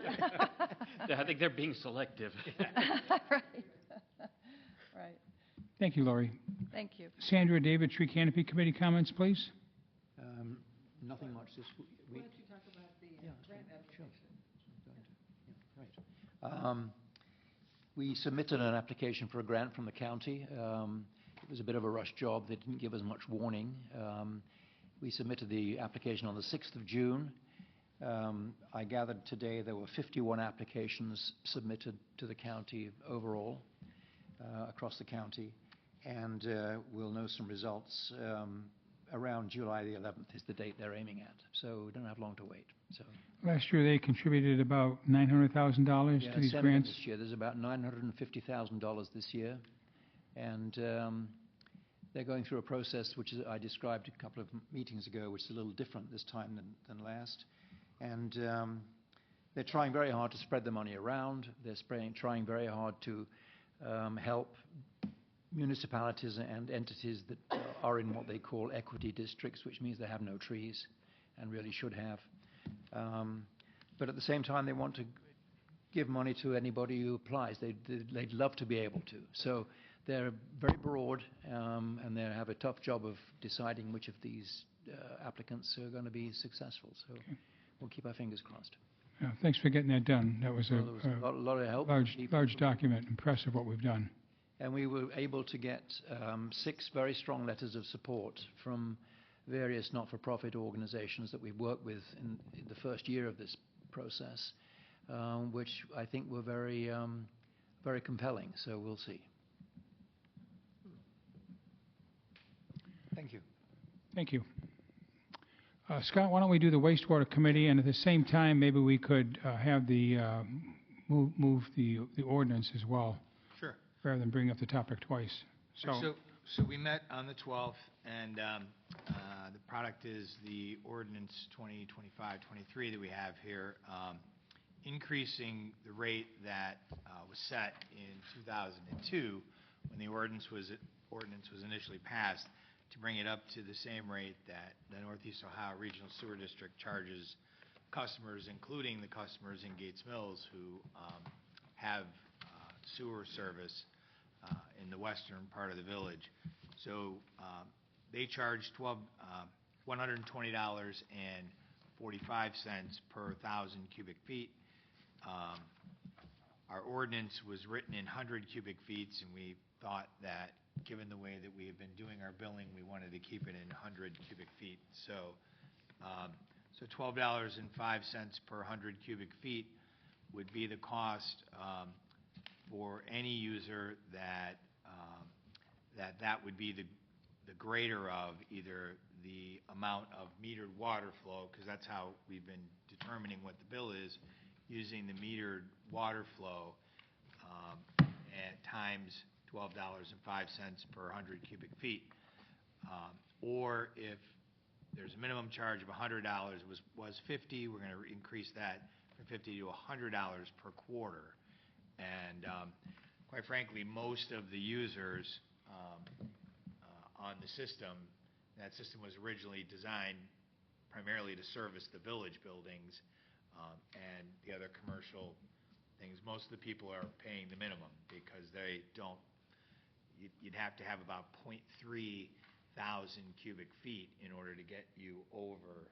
I think they're being selective. Right. Right. Thank you, Lori. Thank you. Sandra, David, Tree Canopy Committee comments, please. Nothing much this week. Why don't you talk about the grant application? We submitted an application for a grant from the county. It was a bit of a rush job. They didn't give us much warning. We submitted the application on the 6th of June. I gathered today there were 51 applications submitted to the county overall, across the county, and we'll know some results around July the 11th is the date they're aiming at. So we don't have long to wait. So Last year, they contributed about $900,000 to these grants. This year there's about $950,000 this year, and they're going through a process which I described a couple of meetings ago, which is a little different this time than last. And they're trying very hard to spread the money around. They're trying very hard to help municipalities and entities that are in what they call equity districts, which means they have no trees and really should have. But at the same time, they want to give money to anybody who applies. They'd love to be able to. So they're very broad, and they have a tough job of deciding which of these applicants are going to be successful. So we'll keep our fingers crossed. Thanks for getting that done. That was Well, there was a lot of help. large document. Impressive what we've done. And we were able to get 6 very strong letters of support from various not-for-profit organizations that we've worked with in the first year of this process, which I think were very, very compelling. So we'll see. Thank you. Thank you. Scott, why don't we do the wastewater committee, and at the same time, maybe we could have the move the ordinance as well, Sure. rather than bring up the topic twice. So we met on the 12th, and the product is the ordinance 2025-23 that we have here, increasing the rate that was set in 2002 when the ordinance was initially passed, to bring it up to the same rate that the Northeast Ohio Regional Sewer District charges customers, including the customers in Gates Mills who have sewer service in the western part of the village. So they charge $120.45 per 1,000 cubic feet. Our ordinance was written in 100 cubic feet, and we thought that given the way that we have been doing our billing, we wanted to keep it in 100 cubic feet. So $12.05 per 100 cubic feet would be the cost for any user that would be the greater of either the amount of metered water flow, because that's how we've been determining what the bill is, using the metered water flow at times $12.05 per 100 cubic feet. Or if there's a minimum charge of $100, was $50, we're going to increase that from $50 to $100 per quarter. And quite frankly, most of the users on the system, that system was originally designed primarily to service the village buildings and the other commercial things. Most of the people are paying the minimum because they don't. You'd have to have about 0.3 thousand cubic feet in order to get you over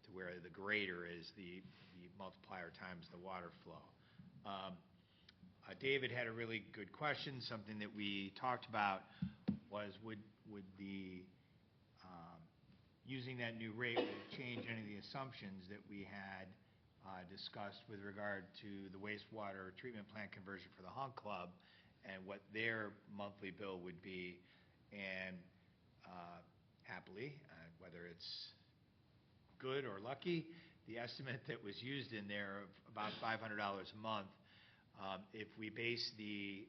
to where the greater is the multiplier times the water flow. David had a really good question. Something that we talked about was would the using that new rate would change any of the assumptions that we had discussed with regard to the wastewater treatment plant conversion for the Hunt Club and what their monthly bill would be. And happily, whether it's good or lucky, the estimate that was used in there of about $500 a month, if we base the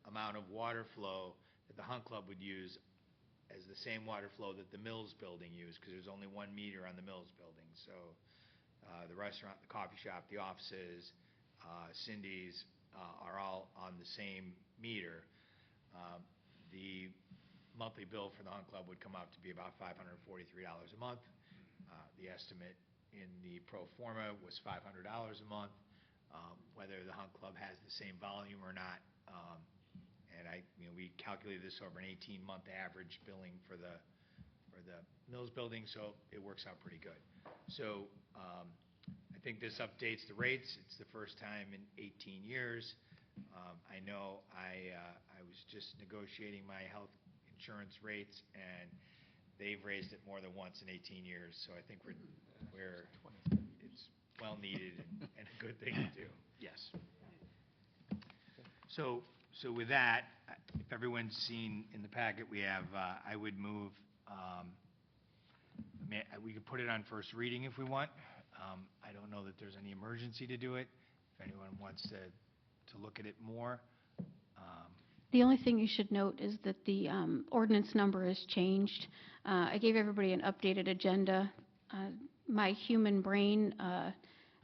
amount of water flow that the Hunt Club would use as the same water flow that the Mills building used, because there's only 1 meter on the Mills building. So the restaurant, the coffee shop, the offices, Cindy's are all on the same meter. The monthly bill for the Hunt Club would come out to be about $543 a month. The estimate in the pro forma was $500 a month, whether the Hunt Club has the same volume or not. And we calculated this over an 18-month average billing for the Mills building, so it works out pretty good. So I think this updates the rates. It's the first time in 18 years. I know I was just negotiating my health insurance rates, and they've raised it more than once in 18 years. So I think it's well needed and a good thing to do. Yes. So with that, if everyone's seen in the packet we have, I would move. We could put it on first reading if we want. I don't know that there's any emergency to do it. If anyone wants to look at it more. The only thing you should note is that the ordinance number has changed. I gave everybody an updated agenda. My human brain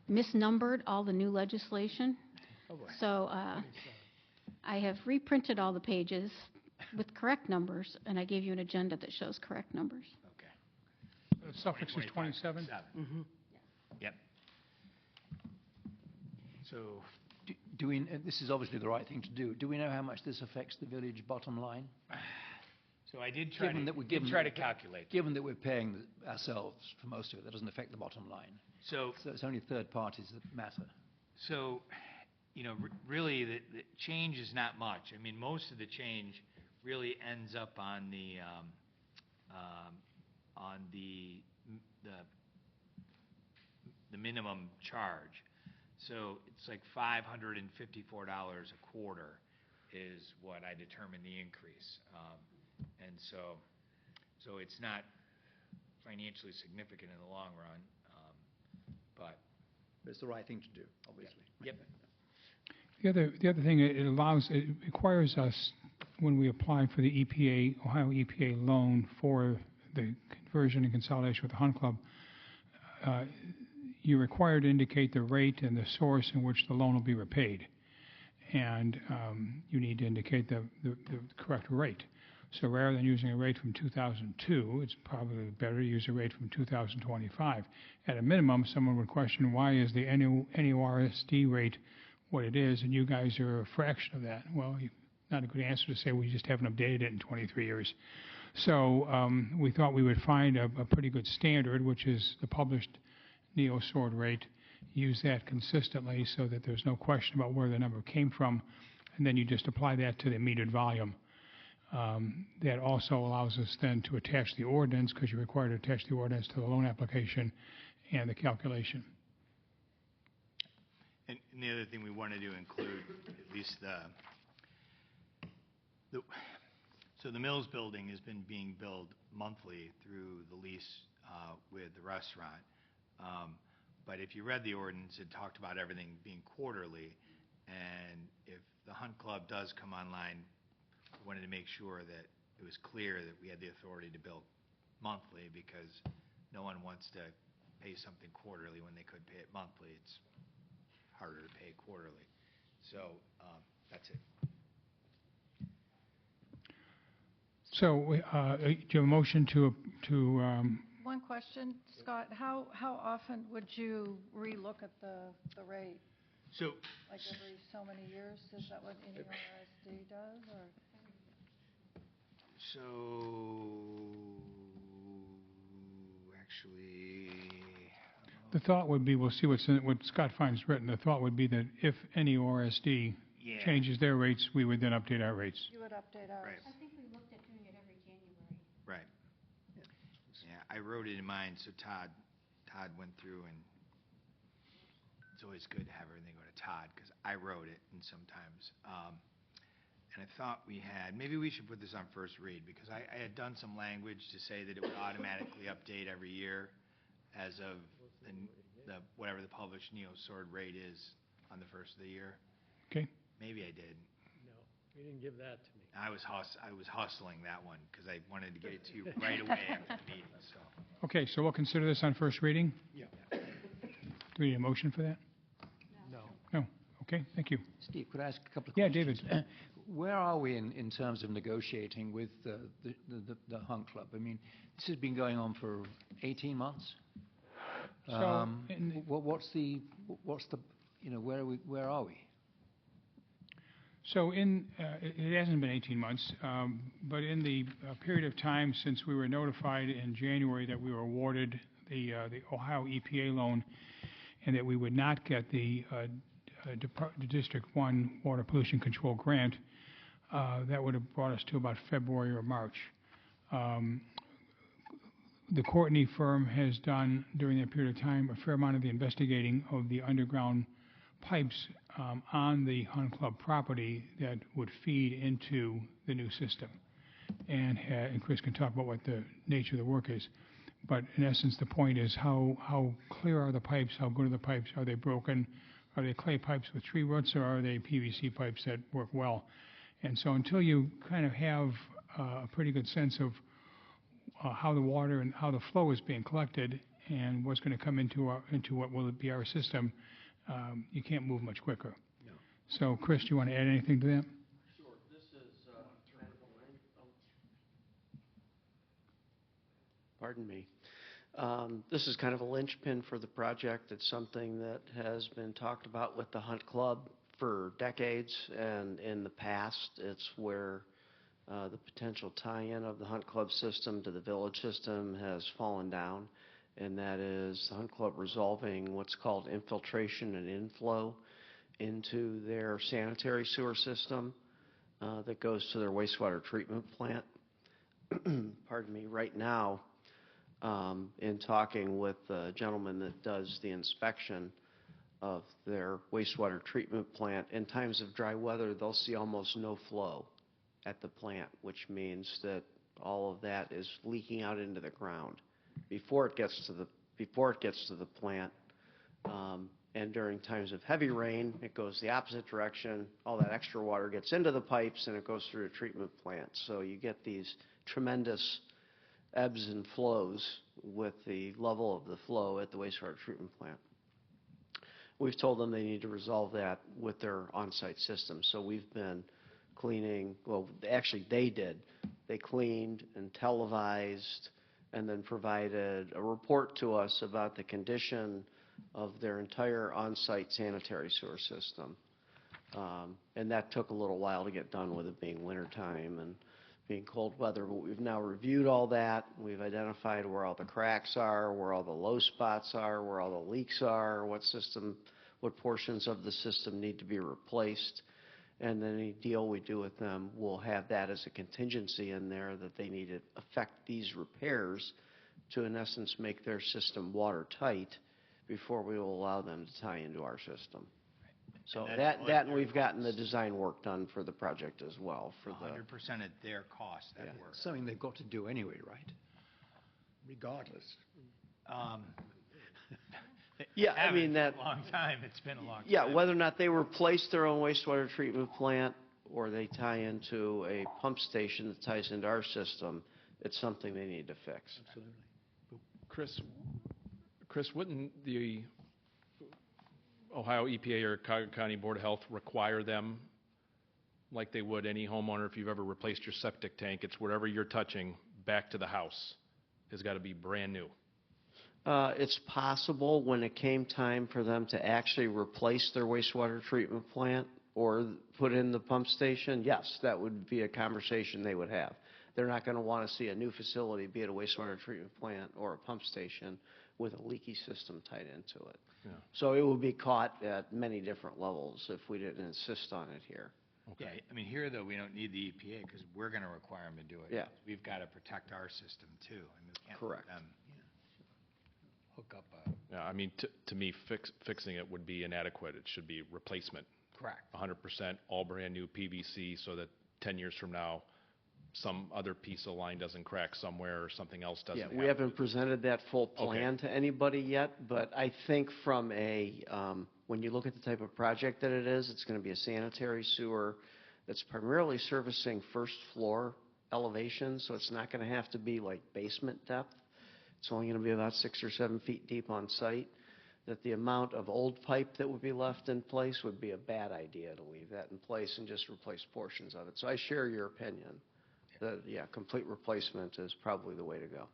misnumbered all the new legislation. So I have reprinted all the pages with correct numbers, and I gave you an agenda that shows correct numbers. Okay. The suffix is 27? Mm-hmm. Yep. So Do we, this is obviously the right thing to do. Do we know how much this affects the village bottom line? So I did try to calculate. Given that we're paying ourselves for most of it, that doesn't affect the bottom line. So it's only third parties that matter. So, really the change is not much. I mean, most of the change really ends up on the minimum charge. So it's like $554 a quarter is what I determined the increase. And so it's not financially significant in the long run, but it's the right thing to do, obviously. Yep. The other thing, it requires us, when we apply for the Ohio EPA loan for the conversion and consolidation with the Hunt Club, you're required to indicate the rate and the source in which the loan will be repaid. And you need to indicate the correct rate. So rather than using a rate from 2002, it's probably better to use a rate from 2025. At a minimum, someone would question, why is the NURSD rate what it is, and you guys are a fraction of that? Well, not a good answer to say we just haven't updated it in 23 years. So we thought we would find a pretty good standard, which is the published NeoSword rate. Use that consistently so that there's no question about where the number came from, and then you just apply that to the metered volume. That also allows us then to attach the ordinance, because you're required to attach the ordinance to the loan application and the calculation. And the other thing we wanted to include, at least so the Mills building has been being billed monthly through the lease with the restaurant. But if you read the ordinance, it talked about everything being quarterly. And if the Hunt Club does come online, we wanted to make sure that it was clear that we had the authority to bill monthly, because no one wants to pay something quarterly when they could pay it monthly. It's harder to pay quarterly. So that's it. So do you have a motion to One question, Scott, how often would you relook at the rate? So Like every so many years? Is that what NERSD does, or? So actually, the thought would be, we'll see what Scott finds written. The thought would be that if any ORSD changes their rates, we would then update our rates. You would update ours. Right. I think we looked at doing it every January. Right. Yeah, I wrote it in mine, so Todd went through, and it's always good to have everything go to Todd, because I wrote it, and sometimes, and I thought maybe we should put this on first read, because I had done some language to say that it would automatically update every year as of whatever the published NeoSword rate is on the first of the year. Okay. Maybe I did. No, you didn't give that to me. I was hustling that one, because I wanted to get it to you right away after the meeting, so. Okay, so we'll consider this on first reading? Yeah. Do we need a motion for that? No. No. Okay, thank you. Steve, could I ask a couple of Yeah, questions? David. Where are we in terms of negotiating with the Hunt Club? I mean, this has been going on for 18 months? So, in- What's the, where are we? So it hasn't been 18 months, but in the period of time since we were notified in January that we were awarded the Ohio EPA loan and that we would not get the District 1 Water Pollution Control Grant, that would have brought us to about February or March. The Courtney firm has done, during that period of time, a fair amount of the investigating of the underground pipes on the Hunt Club property that would feed into the new system. And Chris can talk about what the nature of the work is. But in essence, the point is how clear are the pipes, how good are the pipes, are they broken, are they clay pipes with tree roots, or are they PVC pipes that work well? And so until you kind of have a pretty good sense of how the water and how the flow is being collected and what's going to come into what will be our system, you can't move much quicker. No. So, Chris, do you want to add anything to that? Sure. This is kind of pardon me. This is kind of a linchpin for the project. It's something that has been talked about with the Hunt Club for decades, and in the past, it's where the potential tie-in of the Hunt Club system to the village system has fallen down, and that is the Hunt Club resolving what's called infiltration and inflow into their sanitary sewer system that goes to their wastewater treatment plant. Pardon me. Right now, in talking with the gentleman that does the inspection of their wastewater treatment plant, in times of dry weather, they'll see almost no flow at the plant, which means that all of that is leaking out into the ground before it gets to the plant. And during times of heavy rain, it goes the opposite direction. All that extra water gets into the pipes and it goes through the treatment plant. So you get these tremendous ebbs and flows with the level of the flow at the wastewater treatment plant. We've told them they need to resolve that with their on-site system. So we've been cleaning, well, actually they did. They cleaned and televised and then provided a report to us about the condition of their entire on-site sanitary sewer system. And that took a little while to get done, with it being wintertime and being cold weather. But we've now reviewed all that. We've identified where all the cracks are, where all the low spots are, where all the leaks are, what portions of the system need to be replaced. And then any deal we do with them will have that as a contingency in there, that they need to effect these repairs to, in essence, make their system watertight before we will allow them to tie into our system. So and we've gotten the design work done for the project as well. For 100% at their cost, that work. Something they've got to do anyway, right? Regardless. Yeah, I mean that. A long time. It's been a long time. Yeah, whether or not they replace their own wastewater treatment plant or they tie into a pump station that ties into our system, it's something they need to fix. Absolutely. Chris, wouldn't the Ohio EPA or Cuyahoga County Board of Health require them, like they would any homeowner, if you've ever replaced your septic tank, it's wherever you're touching back to the house has got to be brand new? It's possible when it came time for them to actually replace their wastewater treatment plant or put in the pump station, yes, that would be a conversation they would have. They're not going to want to see a new facility, be it a wastewater treatment plant or a pump station, with a leaky system tied into it. Yeah. So it would be caught at many different levels if we didn't insist on it here. Okay. Yeah, I mean, here, though, we don't need the EPA because we're going to require them to do it. Yeah. We've got to protect our system, too. I mean, we can't Correct. let them hook up Yeah, I mean, to me, fixing it would be inadequate. It should be replacement. Correct. 100% all brand new PVC, so that 10 years from now, some other piece of line doesn't crack somewhere or something else doesn't happen. We haven't presented that full plan to anybody yet, but I think from when you look at the type of project that it is, it's going to be a sanitary sewer that's primarily servicing first floor elevation, so it's not going to have to be like basement depth. It's only going to be about 6 or 7 feet deep on site. That the amount of old pipe that would be left in place would be a bad idea to leave that in place and just replace portions of it. So I share your opinion that, complete replacement is probably the way to go.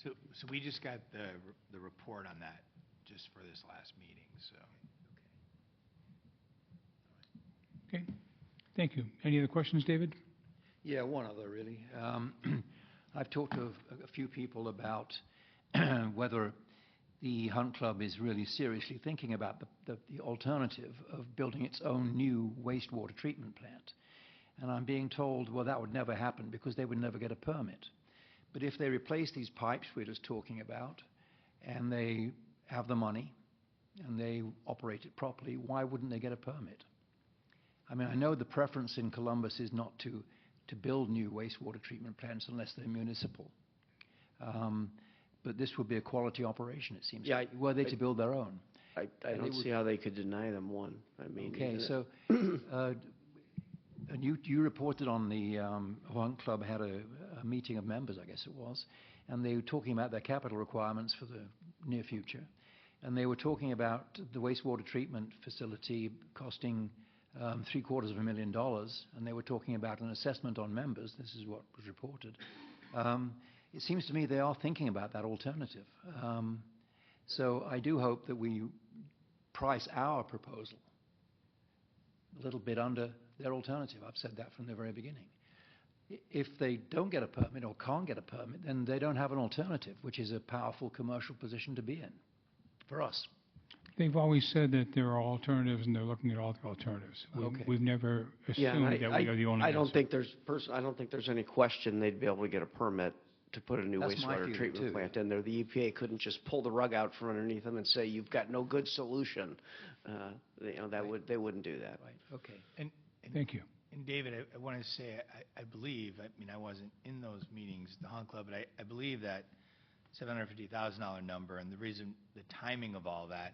So we just got the report on that just for this last meeting, so. Okay, thank you. Any other questions, David? Yeah, one other really. I've talked to a few people about whether the Hunt Club is really seriously thinking about the alternative of building its own new wastewater treatment plant. And I'm being told, well, that would never happen because they would never get a permit. But if they replace these pipes we're just talking about, and they have the money, and they operate it properly, why wouldn't they get a permit? I mean, I know the preference in Columbus is not to build new wastewater treatment plants unless they're municipal. But this would be a quality operation, it seems. Yeah, Were they to build their own? I don't see how they could deny them one. I mean. Okay, so, and you reported on the Hunt Club had a meeting of members, I guess it was, and they were talking about their capital requirements for the near future. And they were talking about the wastewater treatment facility costing $750,000, and they were talking about an assessment on members. This is what was reported. It seems to me they are thinking about that alternative. So I do hope that we price our proposal a little bit under their alternative. I've said that from the very beginning. If they don't get a permit or can't get a permit, then they don't have an alternative, which is a powerful commercial position to be in for us. They've always said that there are alternatives, and they're looking at all the alternatives. Okay. We've never Yeah, and assumed that we are the only I don't answer. think there's any question they'd be able to get a permit to put a new That's my wastewater feeling, treatment too. plant in there. The EPA couldn't just pull the rug out from underneath them and say, you've got no good solution. They wouldn't do that. Right, okay. And Thank you. And David, I want to say, I believe, I mean, I wasn't in those meetings, the Hunt Club, but I believe that $750,000 number, and the reason, the timing of all that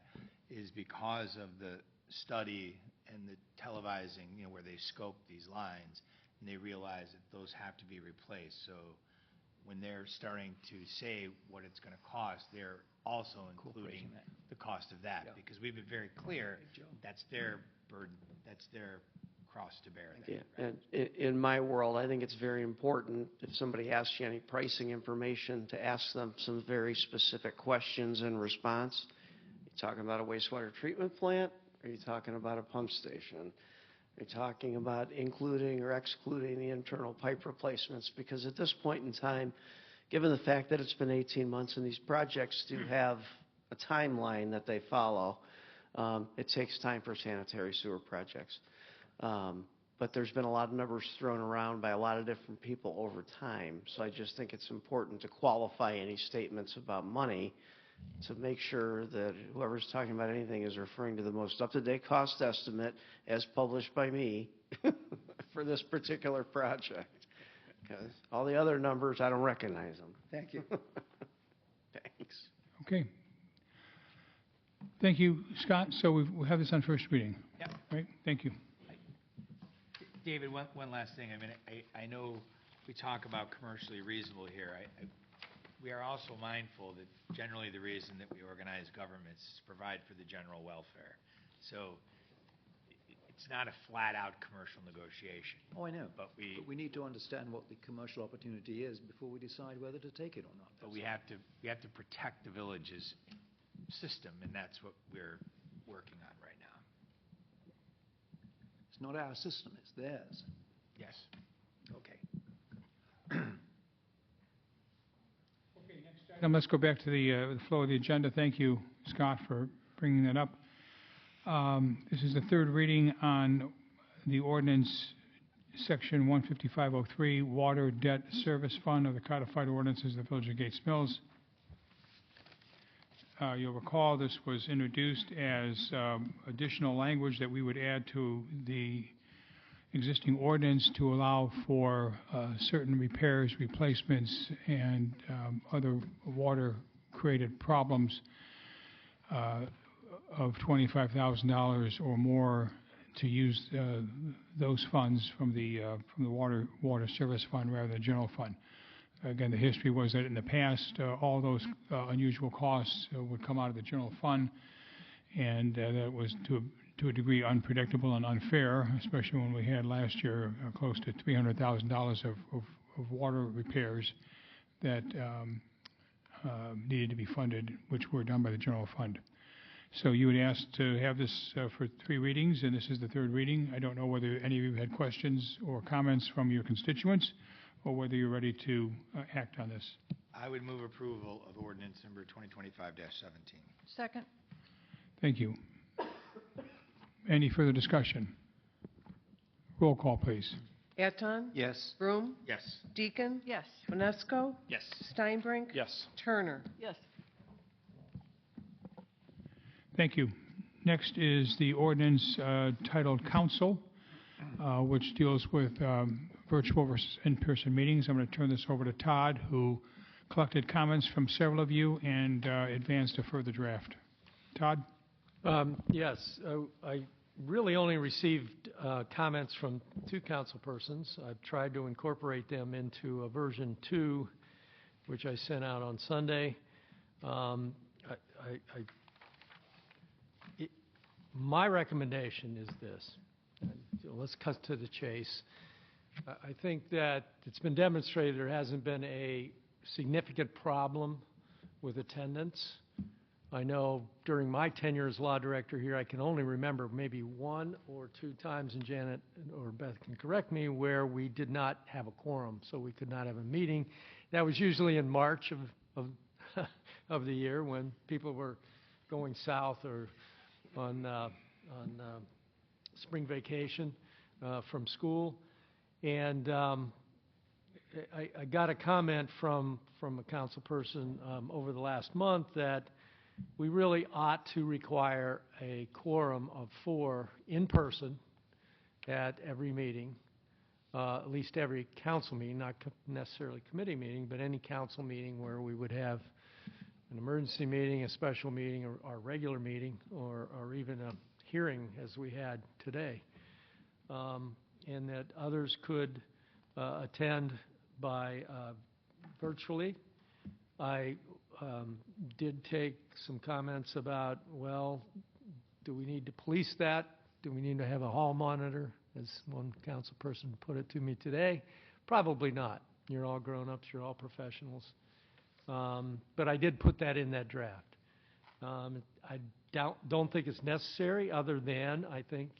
is because of the study and the televising, where they scope these lines, and they realize that those have to be replaced. So when they're starting to say what it's going to cost, they're also including the cost of that, because we've been very clear, that's their burden, that's their cross to bear. Yeah, and in my world, I think it's very important, if somebody asks you any pricing information, to ask them some very specific questions in response. You talking about a wastewater treatment plant? Are you talking about a pump station? Are you talking about including or excluding the internal pipe replacements? Because at this point in time, given the fact that it's been 18 months and these projects do have a timeline that they follow, it takes time for sanitary sewer projects. But there's been a lot of numbers thrown around by a lot of different people over time. So I just think it's important to qualify any statements about money to make sure that whoever's talking about anything is referring to the most up-to-date cost estimate as published by me for this particular project. Because all the other numbers, I don't recognize them. Thank you. Thanks. Okay. Thank you, Scott. So we have this on first reading. Yep. Right? Thank you. David, one last thing. I mean, I know we talk about commercially reasonable here. We are also mindful that generally the reason that we organize governments is to provide for the general welfare. So it's not a flat-out commercial negotiation. Oh, I know. But we need to understand what the commercial opportunity is before we decide whether to take it or not. But we have to protect the village's system, and that's what we're working on right now. It's not our system, it's theirs. Yes. Okay. Let's go back to the flow of the agenda. Thank you, Scott, for bringing that up. This is the third reading on the ordinance, Section 15503, Water Debt Service Fund of the Codified Ordinances of the Village of Gates Mills. You'll recall this was introduced as additional language that we would add to the existing ordinance to allow for certain repairs, replacements, and other water-created problems of $25,000 or more to use those funds from the water service fund rather than the general fund. Again, the history was that in the past, all those unusual costs would come out of the general fund, and that was to a degree unpredictable and unfair, especially when we had last year close to $300,000 of water repairs that needed to be funded, which were done by the general fund. So you would ask to have this for 3 readings, and this is the 3rd reading. I don't know whether any of you had questions or comments from your constituents, or whether you're ready to act on this. I would move approval of ordinance number 2025-17. Second. Thank you. Any further discussion? Roll call, please. Aton? Yes. Broom? Yes. Deacon? Yes. Bonesco? Yes. Steinbrink? Yes. Turner? Yes. Thank you. Next is the ordinance titled Council, which deals with virtual versus in-person meetings. I'm going to turn this over to Todd, who collected comments from several of you and advanced a further draft. Todd? Yes, I really only received comments from 2 council persons. I've tried to incorporate them into a version 2, which I sent out on Sunday. My recommendation is this. Let's cut to the chase. I think that it's been demonstrated there hasn't been a significant problem with attendance. I know during my tenure as law director here, I can only remember maybe 1 or 2 times, and Janet or Beth can correct me, where we did not have a quorum, so we could not have a meeting. That was usually in March of the year when people were going south or on spring vacation from school. And I got a comment from a council person over the last month that we really ought to require a quorum of 4 in person at every meeting, at least every council meeting, not necessarily committee meeting, but any council meeting where we would have an emergency meeting, a special meeting, or a regular meeting, or even a hearing as we had today, and that others could attend by virtually. I did take some comments about, well, do we need to police that? Do we need to have a hall monitor, as one council person put it to me today? Probably not. You're all grown-ups, you're all professionals. But I did put that in that draft. I don't think it's necessary, other than I think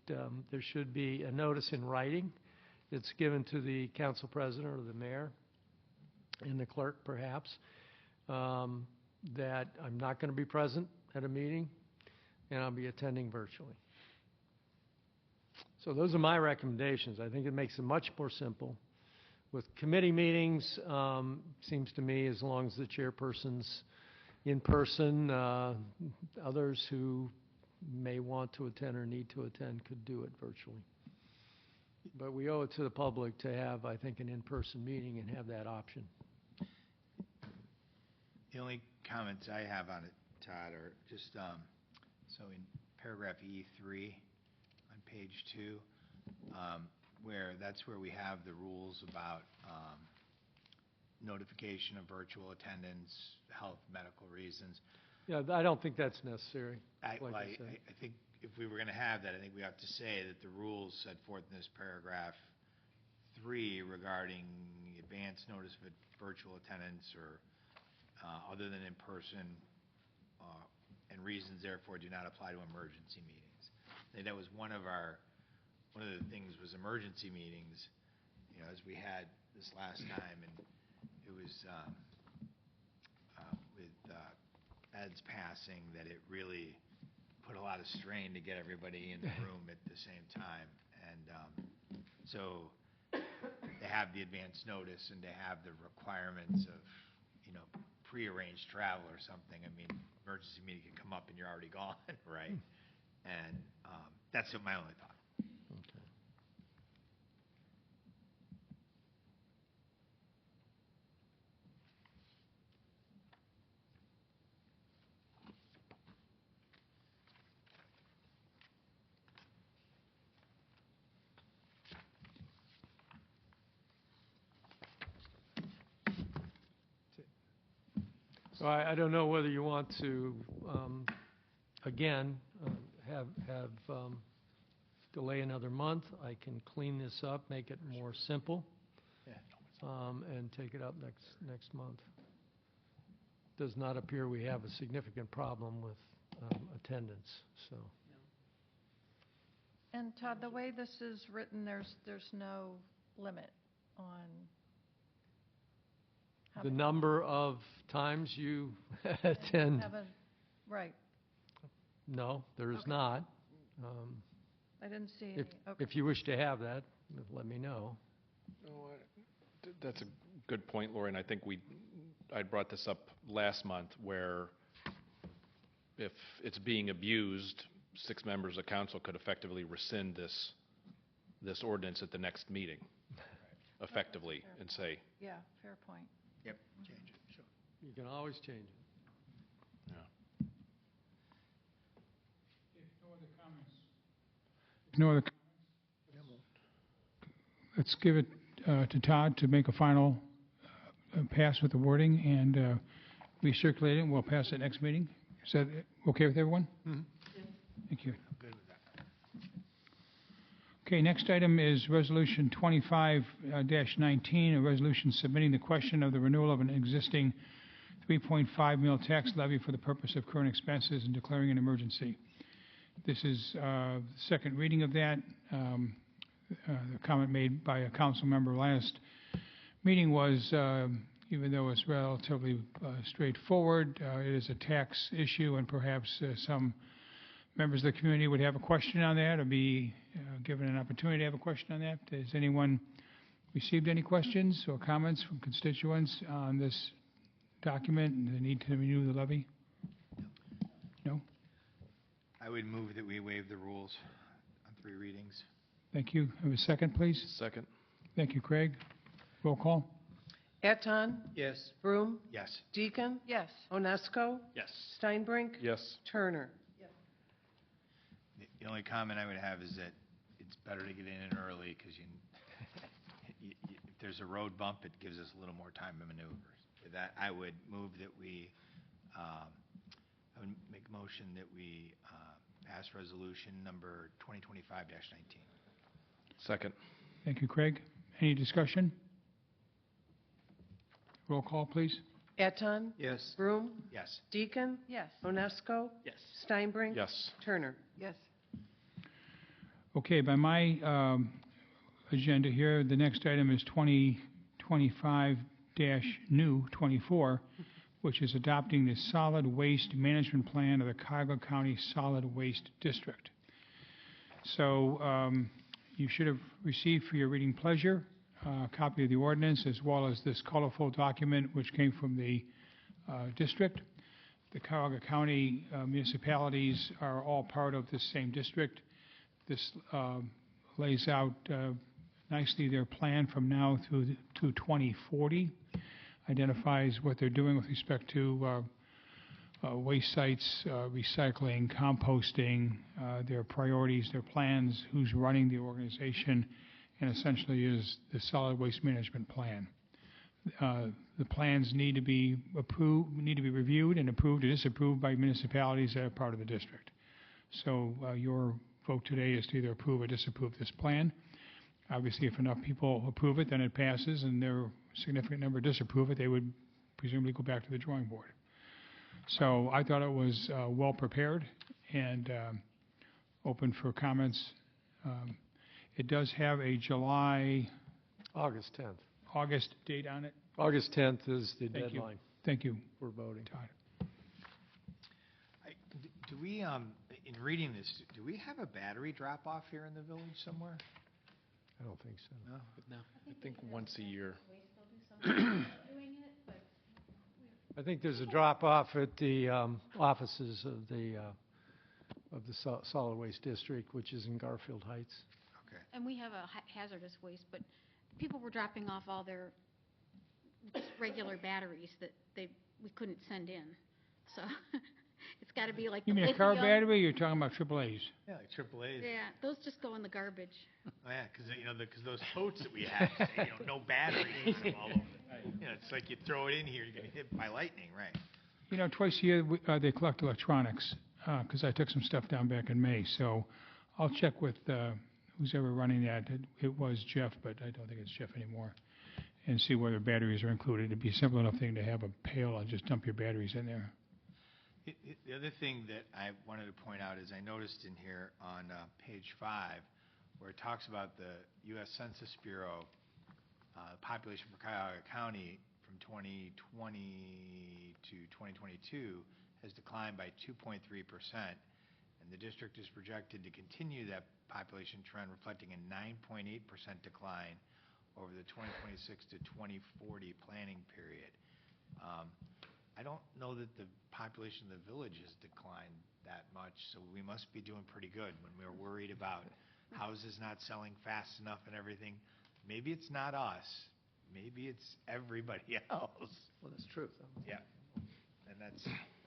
there should be a notice in writing that's given to the council president or the mayor and the clerk, perhaps, that I'm not going to be present at a meeting and I'll be attending virtually. So those are my recommendations. I think it makes it much more simple. With committee meetings, seems to me, as long as the chairperson's in person, others who may want to attend or need to attend could do it virtually. But we owe it to the public to have, I think, an in-person meeting and have that option. The only comments I have on it, Todd, are just, so in paragraph E3 on page 2, that's where we have the rules about notification of virtual attendance, health, medical reasons. Yeah, I don't think that's necessary. I think if we were going to have that, I think we have to say that the rules set forth in this paragraph 3 regarding advance notice of virtual attendance or other than in person, and reasons therefore do not apply to emergency meetings. I think that was one of the things was emergency meetings, as we had this last time, and it was with Ed's passing that it really put a lot of strain to get everybody in the room at the same time, and so to have the advance notice and to have the requirements of prearranged travel or something. I mean, emergency meeting can come up and you're already gone, right? And that's my only thought. Okay. So I don't know whether you want to, again, have delay another month. I can clean this up, make it more simple, and take it up next month. does not appear we have a significant problem with attendance, so. And Todd, the way this is written, there's no limit on how The many number of times you attend, right, no, there is Okay. not. I didn't see any. If, Okay. if you wish to have that, let me know. That's a good point, Lori, and I think I brought this up last month, where if it's being abused, 6 members of council could effectively rescind this ordinance at the next meeting, effectively, and say, Yeah, fair point. Yep, change it, sure. You can always change it. No other comments? Let's give it to Todd to make a final pass with the wording and recirculate it, and we'll pass it next meeting. Is that okay with everyone? Thank you. Good with that. Okay, next item is Resolution 25-19, a resolution submitting the question of the renewal of an existing 3.5 mil tax levy for the purpose of current expenses and declaring an emergency. This is the second reading of that. The comment made by a council member last meeting was, even though it's relatively straightforward, it is a tax issue, and perhaps some members of the community would have a question on that, or be given an opportunity to have a question on that. Has anyone received any questions or comments from constituents on this document and the need to renew the levy? No? I would move that we waive the rules on 3 readings. Thank you. Have a second, please. Second. Thank you, Craig. Roll call. Eton, Yes. Broom, Yes. Deacon, Yes, Onesco, Yes. Steinbrink, Yes. Turner. The only comment I would have is that it's better to get in early, because if there's a road bump, it gives us a little more time to maneuver. With that, I would move that I would make a motion that we pass resolution number 2025-19. Second. Thank you, Craig. Any discussion? Roll call, please. Eton, Yes. Broom, Yes. Deacon, yes. Onesco, Yes. Steinbrink, Yes. Turner. Yes. Okay, by my agenda here, the next item is 2025-24, which is adopting the solid waste management plan of the Cuyahoga County Solid Waste District. So you should have received for your reading pleasure a copy of the ordinance, as well as this colorful document which came from the district. The Cuyahoga County municipalities are all part of this same district. This lays out nicely their plan from now through to 2040, identifies what they're doing with respect to waste sites, recycling, composting, their priorities, their plans, who's running the organization, and essentially is the solid waste management plan. The plans need to be reviewed and approved or disapproved by municipalities that are part of the district. So your vote today is to either approve or disapprove this plan. Obviously, if enough people approve it, then it passes, and there are a significant number disapprove it, they would presumably go back to the drawing board. So I thought it was well prepared and open for comments. It does have a August 10th. August date on it. August 10th is the Thank you. deadline Thank you, for voting. Todd. Do we, in reading this, do we have a battery drop-off here in the village somewhere? I don't think so. No? No, I think once a year. I think there's a drop-off at the offices of the Solid Waste District, which is in Garfield Heights. Okay. And we have a hazardous waste, but people were dropping off all their just regular batteries that we couldn't send in. So it's got to be like You the mean a car lithium. battery, or you're talking about AAA's? Yeah, like AAA's. Yeah, those just go in the garbage. Oh, yeah, because those totes that we have say, no batteries all over. It's like you throw it in here, you're going to get hit by lightning, right? Twice a year they collect electronics, because I took some stuff down back in May. So I'll check with who's ever running that. It was Jeff, but I don't think it's Jeff anymore. and see whether batteries are included. It'd be a simple enough thing to have a pail and just dump your batteries in there. The other thing that I wanted to point out is I noticed in here on page 5, where it talks about the U.S. Census Bureau population for Cuyahoga County from 2020 to 2022 has declined by 2.3%, and the district is projected to continue that population trend, reflecting a 9.8% decline over the 2026 to 2040 planning period. I don't know that the population of the village has declined that much, so we must be doing pretty good when we're worried about houses not selling fast enough and everything. Maybe it's not us. Maybe it's everybody else. Well, that's true. Yeah. And it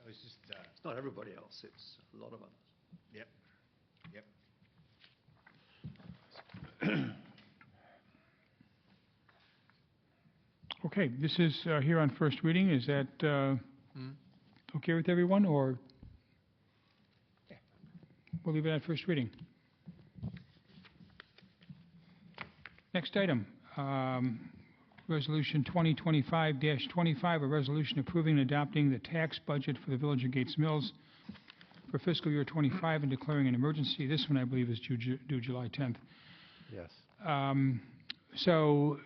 was just, It's not everybody else, it's a lot of others. yep, yep. Okay, this is here on first reading. Is that okay with everyone, or we'll leave it at first reading? Next item, Resolution 2025-25, a resolution approving and adopting the tax budget for the Village of Gates Mills for fiscal year 25 and declaring an emergency. This one, I believe, is due July 10th. Yes. So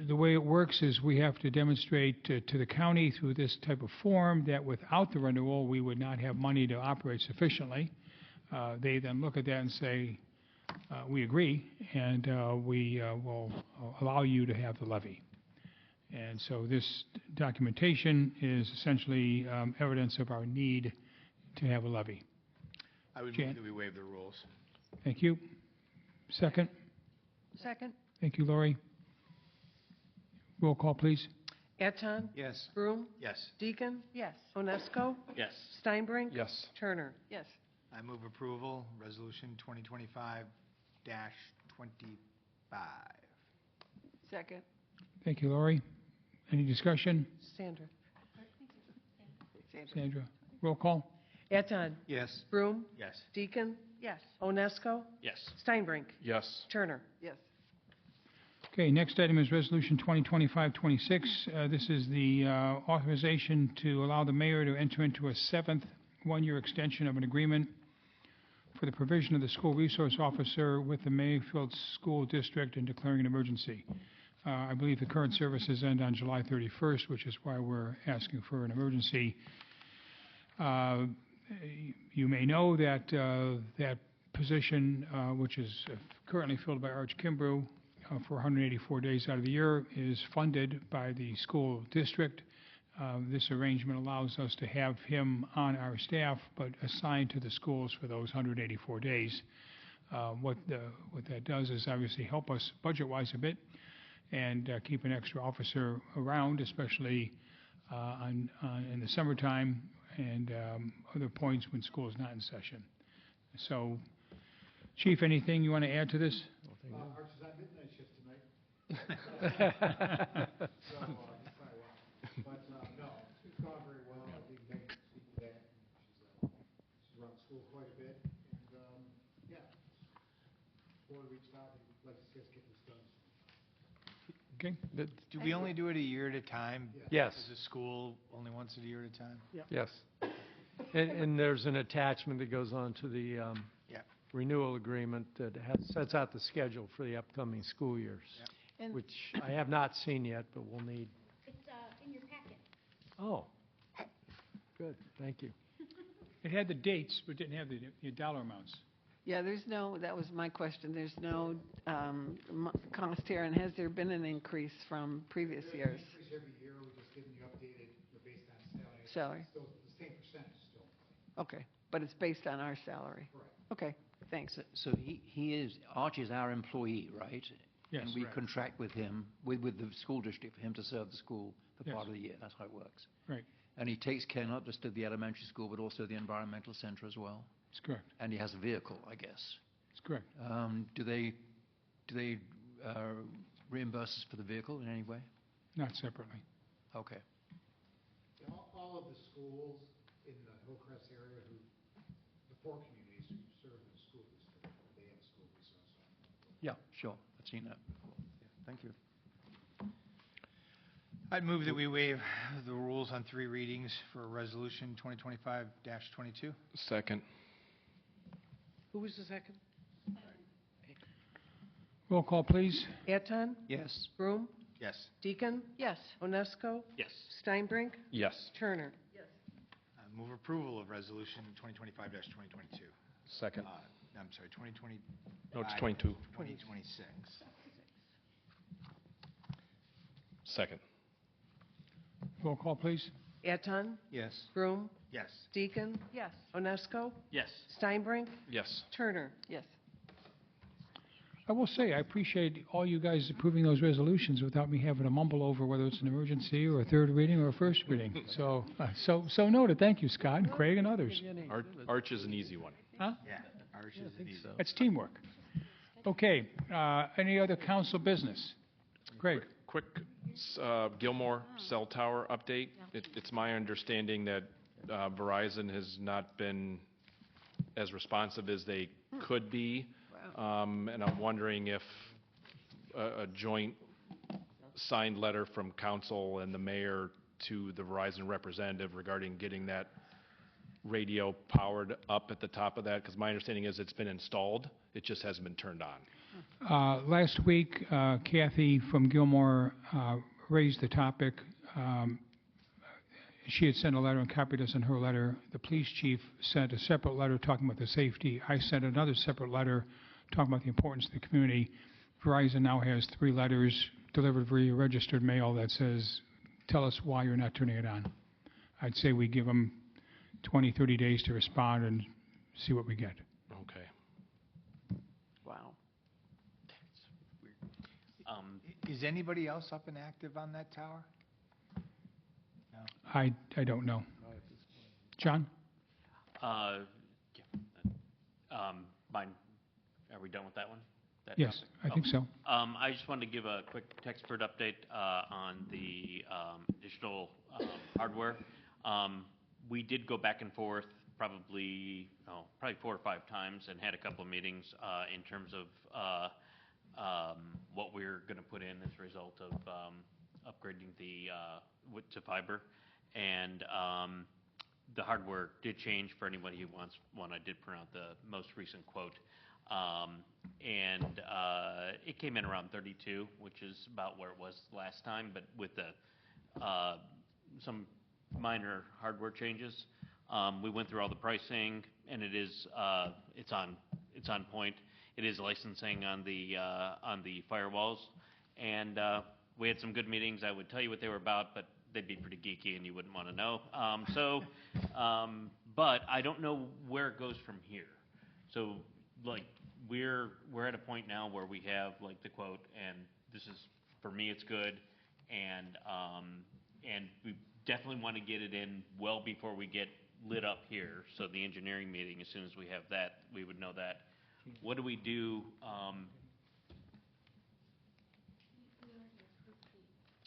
the way it works is we have to demonstrate to the county through this type of form that without the renewal, we would not have money to operate sufficiently. They then look at that and say, we agree, and we will allow you to have the levy. And so this documentation is essentially evidence of our need to have a levy. I would Jan? move that we waive the rules. Thank you. Second? Second. Thank you, Lori. Roll call, please. Eton. Yes. Broom. Yes. Deacon. Yes. Onesco. Yes. Steinbrink. Yes. Turner. Yes. I move approval, Resolution 2025-25. Second. Thank you, Lori. Any discussion? Sandra. Sandra. Roll call. Eton. Yes. Broom. Yes. Deacon. Yes. Onesco. Yes. Steinbrink. Yes. Turner. Yes. Okay, next item is Resolution 2025-26. This is the authorization to allow the mayor to enter into a seventh one-year extension of an agreement for the provision of the school resource officer with the Mayfield School District and declaring an emergency. I believe the current services end on July 31st, which is why we're asking for an emergency. You may know that that position, which is currently filled by Arch Kimbrough for 184 days out of the year, is funded by the school district. This arrangement allows us to have him on our staff, but assigned to the schools for those 184 days. What that does is obviously help us budget-wise a bit and keep an extra officer around, especially in the summertime and other points when school is not in session. So, Chief, anything you want to add to this? Arch is at midnight shift tonight. But no, it's gone very well. I think Megan can speak to that. She's around school quite a bit, and yeah, board reached out. He'd like to see us get this done. Okay. Do we only do it a year at a time? Yes. As a school, only once a year at a time? Yes. And there's an attachment that goes on to the renewal agreement that sets out the schedule for the upcoming school years, And which I have not seen yet, but we'll need. It's in your packet. Oh, good, thank you. It had the dates, but didn't have the dollar amounts. yeah, that was my question. There's no cost here, and has there been an increase from previous years? Increase every year. We're just giving you updated based on salary. Salary. Still the same percentage still. Okay, but it's based on our salary? Correct. Okay, thanks. So Arch is our employee, right? Yes. And we Correct. contract with him, with the school district, for him to serve the school for Yes. part of the year. That's how it works. Right. And he takes care not just of the elementary school, but also the environmental center as well. That's correct. And he has a vehicle, I guess. That's correct. Do they reimburse us for the vehicle in any way? Not separately. Okay. All of the schools in the Hillcrest area the four communities who serve the school district, they have a school resource officer. Yeah, sure. I've seen that before. Yeah, thank you. I'd move that we waive the rules on 3 readings for Resolution 2025-22. Second. Who was the second? Roll call, please. Eton, Yes. Broom, Yes. Deacon, Yes. Onesco, Yes. Steinbrink, Yes. Turner. Move approval of Resolution 2025-2022. Second. I'm sorry, 2020. No, it's 22. 2026. Second. Roll call, please. Eton, Yes. Broom, Yes. Deacon, Yes. Onesco, Yes. Steinbrink, Yes. Turner. Yes. I will say, I appreciate all you guys approving those resolutions without me having to mumble over whether it's an emergency or a third reading or a first reading. So noted. Thank you, Scott and Craig and others. Arch is an easy one. Huh? Yeah. Ours is an easy. That's teamwork. Okay, any other council business? Craig? Quick Gilmore cell tower update. It's my understanding that Verizon has not been as responsive as they could be. And I'm wondering if a joint signed letter from council and the mayor to the Verizon representative regarding getting that radio powered up at the top of that, because my understanding is it's been installed, it just hasn't been turned on. Last week, Kathy from Gilmore raised the topic. She had sent a letter and copied us in her letter. The police chief sent a separate letter talking about the safety. I sent another separate letter talking about the importance of the community. Verizon now has 3 letters delivered via registered mail that says, tell us why you're not turning it on. I'd say we give them 20, 30 days to respond and see what we get. Okay. Wow. Is anybody else up and active on that tower? I don't know. John? Mine, are we done with that one? That Yes, topic? I think so. I just wanted to give a quick Textford update on the additional hardware. We did go back and forth probably 4 or 5 times and had a couple of meetings in terms of what we're going to put in as a result of upgrading the to fiber. And the hardware did change for anybody who wants one. I did print out the most recent quote. And it came in around 32, which is about where it was last time, but with the some minor hardware changes. We went through all the pricing, and it is it's on point. It is licensing on the firewalls, and we had some good meetings. I would tell you what they were about, but they'd be pretty geeky, and you wouldn't want to know. But I don't know where it goes from here. So, like, we're at a point now where we have like the quote, and this is, for me, it's good, and we definitely want to get it in well before we get lit up here. So the engineering meeting, as soon as we have that, we would know that. What do we do?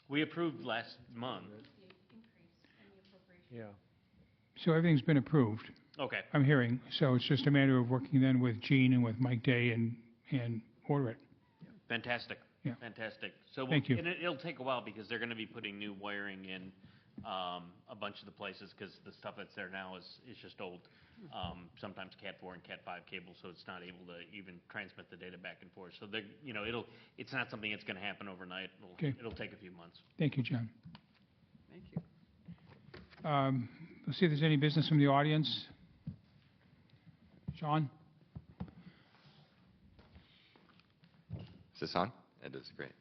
We approved last month. Yeah. So everything's been approved, Okay. I'm hearing. So it's just a matter of working then with Gene and with Mike Day and order it. Fantastic. Yeah. Fantastic. So Thank you. And it'll take a while because they're going to be putting new wiring in a bunch of the places because the stuff that's there now is just old. Sometimes Cat 4 and Cat 5 cable, so it's not able to even transmit the data back and forth. So it's not something that's going to happen overnight. It'll take a few months. Thank you, John. Thank you. Let's see if there's any business from the audience. Sean? Is this on? It is, great.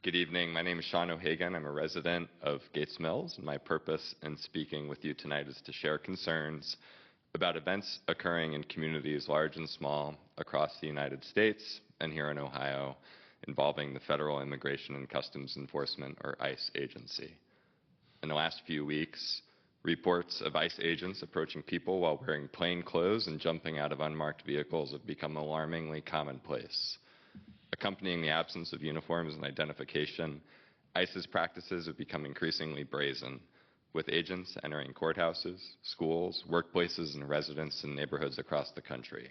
Good evening. My name is Sean O'Hagan. I'm a resident of Gates Mills, and my purpose in speaking with you tonight is to share concerns about events occurring in communities large and small across the United States and here in Ohio involving the Federal Immigration and Customs Enforcement, or ICE, agency. In the last few weeks, reports of ICE agents approaching people while wearing plain clothes and jumping out of unmarked vehicles have become alarmingly commonplace. Accompanying the absence of uniforms and identification, ICE's practices have become increasingly brazen, with agents entering courthouses, schools, workplaces, and residents in neighborhoods across the country,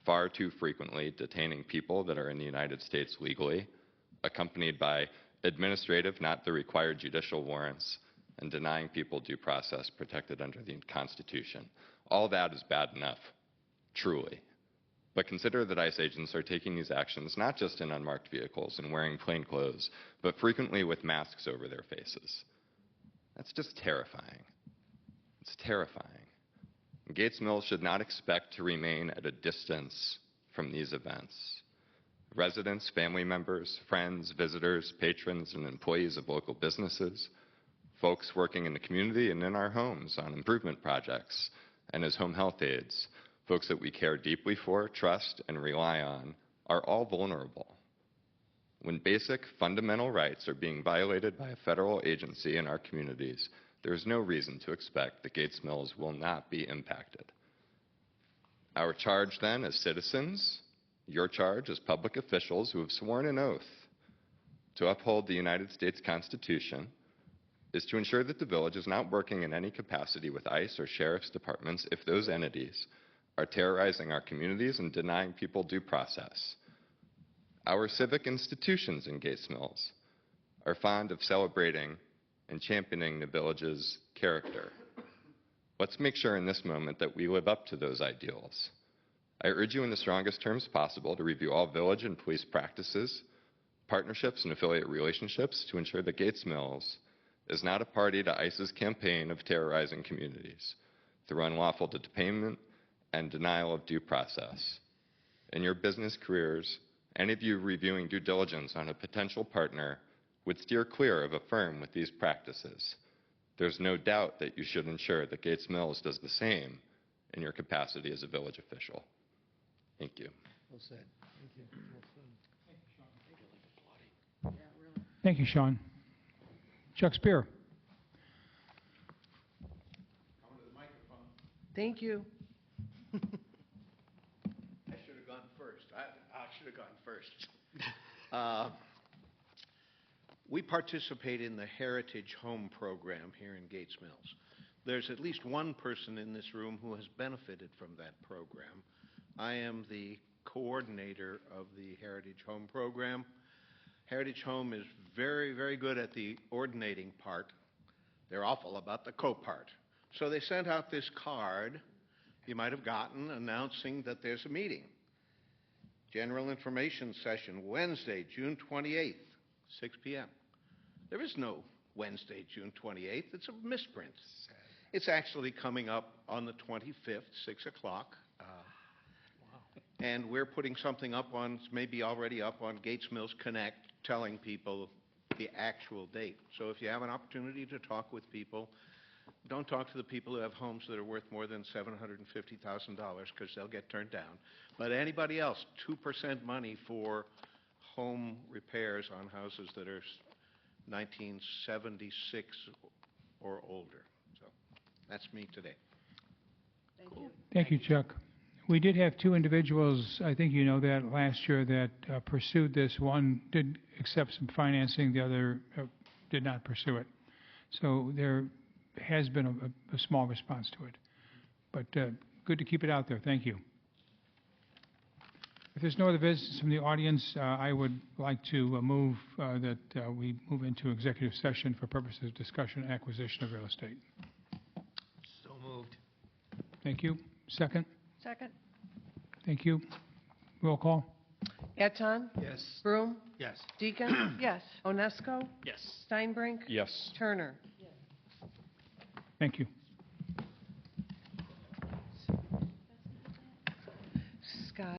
far too frequently detaining people that are in the United States legally, accompanied by administrative, not the required judicial warrants, and denying people due process protected under the Constitution. All that is bad enough, truly. But consider that ICE agents are taking these actions not just in unmarked vehicles and wearing plain clothes, but frequently with masks over their faces. That's just terrifying. It's terrifying. Gates Mills should not expect to remain at a distance from these events. Residents, family members, friends, visitors, patrons, and employees of local businesses, folks working in the community and in our homes on improvement projects and as home health aides, folks that we care deeply for, trust, and rely on, are all vulnerable. When basic fundamental rights are being violated by a federal agency in our communities, there is no reason to expect that Gates Mills will not be impacted. Our charge then as citizens, your charge as public officials who have sworn an oath to uphold the United States Constitution, is to ensure that the village is not working in any capacity with ICE or sheriff's departments if those entities are terrorizing our communities and denying people due process. Our civic institutions in Gates Mills are fond of celebrating and championing the village's character. Let's make sure in this moment that we live up to those ideals. I urge you in the strongest terms possible to review all village and police practices, partnerships, and affiliate relationships to ensure that Gates Mills is not a party to ICE's campaign of terrorizing communities through unlawful detainment and denial of due process. In your business careers, any of you reviewing due diligence on a potential partner would steer clear of a firm with these practices. There's no doubt that you should ensure that Gates Mills does the same in your capacity as a village official. Thank you. Well said. Thank you. Thank you, Sean. Chuck Spear. Thank you. I should have gone first. I should have gone first. We participate in the Heritage Home Program here in Gates Mills. There's at least one person in this room who has benefited from that program. I am the coordinator of the Heritage Home Program. Heritage Home is very, very good at the ordinating part. They're awful about the co-part. So they sent out this card you might have gotten announcing that there's a meeting. General information session, Wednesday, June 28th, 6 p.m. There is no Wednesday, June 28th. It's a misprint. It's actually coming up on the 25th, 6 o'clock. And we're putting something up on, maybe already up on Gates Mills Connect, telling people the actual date. So if you have an opportunity to talk with people, don't talk to the people who have homes that are worth more than $750,000 because they'll get turned down. But anybody else, 2% money for home repairs on houses that are 1976 or older. So that's me today. Thank you. Thank you, Chuck. We did have two individuals, I think you know that, last year that pursued this. One did accept some financing, the other did not pursue it. So there has been a small response to it. But good to keep it out there. Thank you. If there's no other business from the audience, I would like to move that we move into executive session for purposes of discussion and acquisition of real estate. So moved. Thank you. Second? Second? Thank you. Roll call. Eton? Yes. Broom? Yes. Deacon? Yes. Onesco? Yes. Steinbrink? Yes. Turner? Thank you.